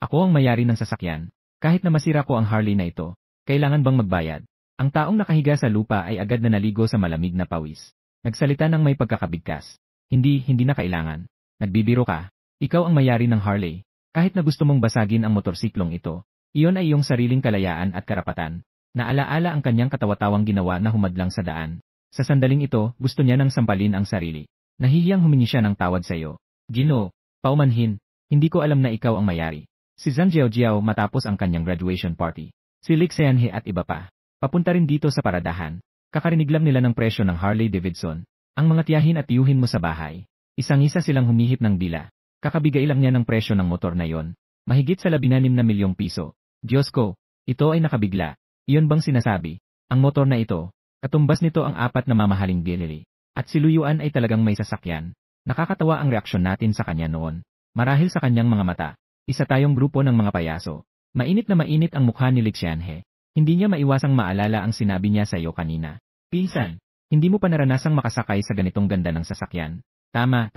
Ako ang may-ari ng sasakyan. Kahit na masira ko ang Harley na ito, kailangan bang magbayad? Ang taong nakahiga sa lupa ay agad na naligo sa malamig na pawis. Nagsalita ng may pagkakabigkas. Hindi na kailangan. Nagbibiro ka. Ikaw ang may-ari ng Harley. Kahit na gusto mong basagin ang motorsiklong ito, iyon ay iyong sariling kalayaan at karapatan. Naalaala ang kanyang katawatawang ginawa na humadlang sa daan. Sa sandaling ito, gusto niya nang sampalin ang sarili. Nahihiyang humingi siya ng tawad sa iyo. Ginoo, paumanhin, hindi ko alam na ikaw ang may-ari. Si Zhang Jiao matapos ang kanyang graduation party. Si Lic Xianhe at iba pa. Papunta rin dito sa paradahan. Kakarinig lang nila ng presyo ng Harley Davidson. Ang mga tiyahin at tiyuhin mo sa bahay. Isang-isa silang humihip ng dila. Kakabigay lang niya ng presyo ng motor na yon. Mahigit sa 16 na milyong piso. Diyos ko, ito ay nakabigla. Iyon bang sinasabi? Ang motor na ito, katumbas nito ang 4 na mamahaling binili. At si Luyuan ay talagang may sasakyan. Nakakatawa ang reaksyon natin sa kanya noon. Marahil sa kanyang mga mata. Isa tayong grupo ng mga payaso. Mainit na mainit ang mukha ni Lic Xianhe. Hindi niya maiwasang maalala ang sinabi niya sa iyo kanina. Pinsan, hindi mo pa naranasang makasakay sa ganitong ganda ng sasakyan. Tama.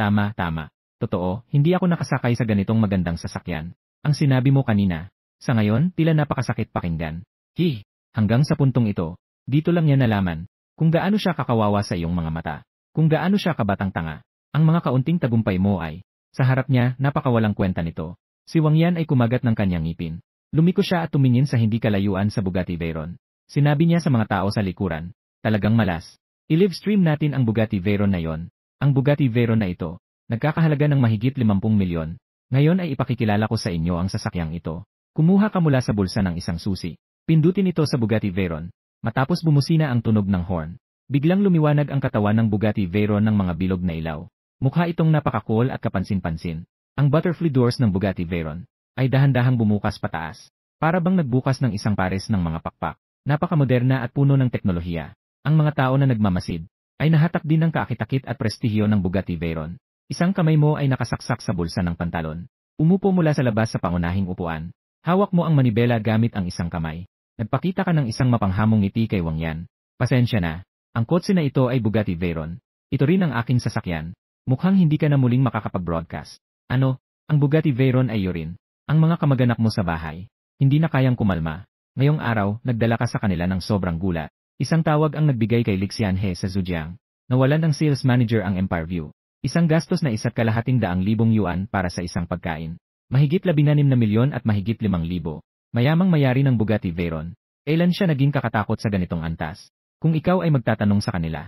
Totoo, hindi ako nakasakay sa ganitong magandang sasakyan. Ang sinabi mo kanina. Sa ngayon, tila napakasakit pakinggan. Hanggang sa puntong ito, dito lang niya nalaman kung gaano siya kakawawa sa iyong mga mata. Kung gaano siya kabatang tanga. Ang mga kaunting tagumpay mo ay, sa harap niya, napakawalang kwenta nito. Si Wang Yan ay kumagat ng kanyang ngipin. Lumiko siya at tumingin sa hindi kalayuan sa Bugatti Veyron. Sinabi niya sa mga tao sa likuran, talagang malas. I-livestream natin ang Bugatti Veyron na yon. Ang Bugatti Veyron na ito, nagkakahalaga ng mahigit 50 milyon. Ngayon ay ipakikilala ko sa inyo ang sasakyang ito. Kumuha ka mula sa bulsa ng isang susi. Pindutin ito sa Bugatti Veyron. Matapos bumusina ang tunog ng horn. Biglang lumiwanag ang katawan ng Bugatti Veyron ng mga bilog na ilaw. Mukha itong napaka-cool at kapansin-pansin. Ang butterfly doors ng Bugatti Veyron ay dahan-dahang bumukas pataas. Para bang nagbukas ng isang pares ng mga pakpak. Napakamoderna at puno ng teknolohiya. Ang mga tao na nagmamasid ay nahatak din ng kaakit-akit at prestihyo ng Bugatti Veyron. Isang kamay mo ay nakasaksak sa bulsa ng pantalon. Umupo mula sa labas sa pangunahing upuan. Hawak mo ang manibela gamit ang isang kamay. Nagpakita ka ng isang mapanghamong ngiti kay Wang Yan. Pasensya na. Ang kotse na ito ay Bugatti Veyron. Ito rin ang aking sasakyan. Mukhang hindi ka na muling makakapag-broadcast. Ano? Ang Bugatti Veyron ay iyo rin. Ang mga kamag-anak mo sa bahay. Hindi na kayang kumalma. Ngayong araw, nagdala ka sa kanila ng sobrang gulat. Isang tawag ang nagbigay kay Lic Xianhe sa Zhejiang. Nawalan ng sales manager ang Empire View. Isang gastos na 1,200,000 yuan para sa isang pagkain. Mahigit 16 na milyon at mahigit 5,000. Mayamang mayari ng Bugatti Veyron. Kailan siya naging kakatakot sa ganitong antas? Kung ikaw ay magtatanong sa kanila.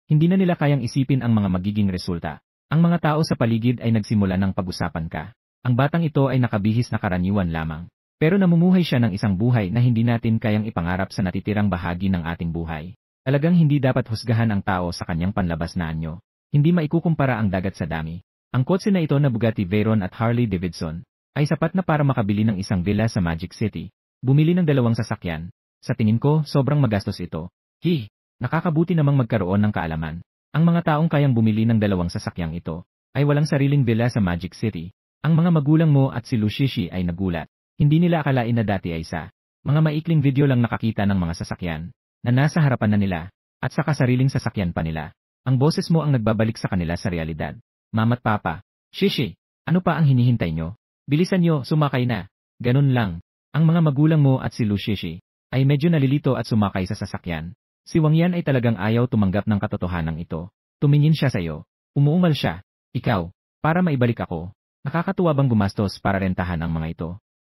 Hindi na nila kayang isipin ang mga magiging resulta. Ang mga tao sa paligid ay nagsimula ng pag-usapan ka. Ang batang ito ay nakabihis na karaniwan lamang. Pero namumuhay siya ng isang buhay na hindi natin kayang ipangarap sa natitirang bahagi ng ating buhay. Talagang hindi dapat husgahan ang tao sa kanyang panlabas na anyo. Hindi maikukumpara ang dagat sa dami. Ang kotse na ito na Bugatti Veyron at Harley Davidson ay sapat na para makabili ng isang villa sa Magic City. Bumili ng 2 sasakyan. Sa tingin ko, sobrang magastos ito. Nakakabuti namang magkaroon ng kaalaman. Ang mga taong kayang bumili ng 2 sasakyang ito ay walang sariling villa sa Magic City. Ang mga magulang mo at si Lu Shishi ay nagulat. Hindi nila akalain na dati ay mga maikling video lang nakakita ng mga sasakyan na nasa harapan na nila at saka sariling sasakyan pa nila. Ang boses mo ang nagbabalik sa kanila sa realidad. Mama't Papa, Shishi, ano pa ang hinihintay nyo? Bilisan nyo, sumakay na. Ganun lang. Ang mga magulang mo at si Lu Shishi ay medyo nalilito at sumakay sa sasakyan. Si Wang Yan ay talagang ayaw tumanggap ng katotohanan ito. Tumingin siya sa iyo. Umuungal siya. Ikaw, para maibalik ako. Nakakatuwa bang gumastos para rentahan ang mga ito?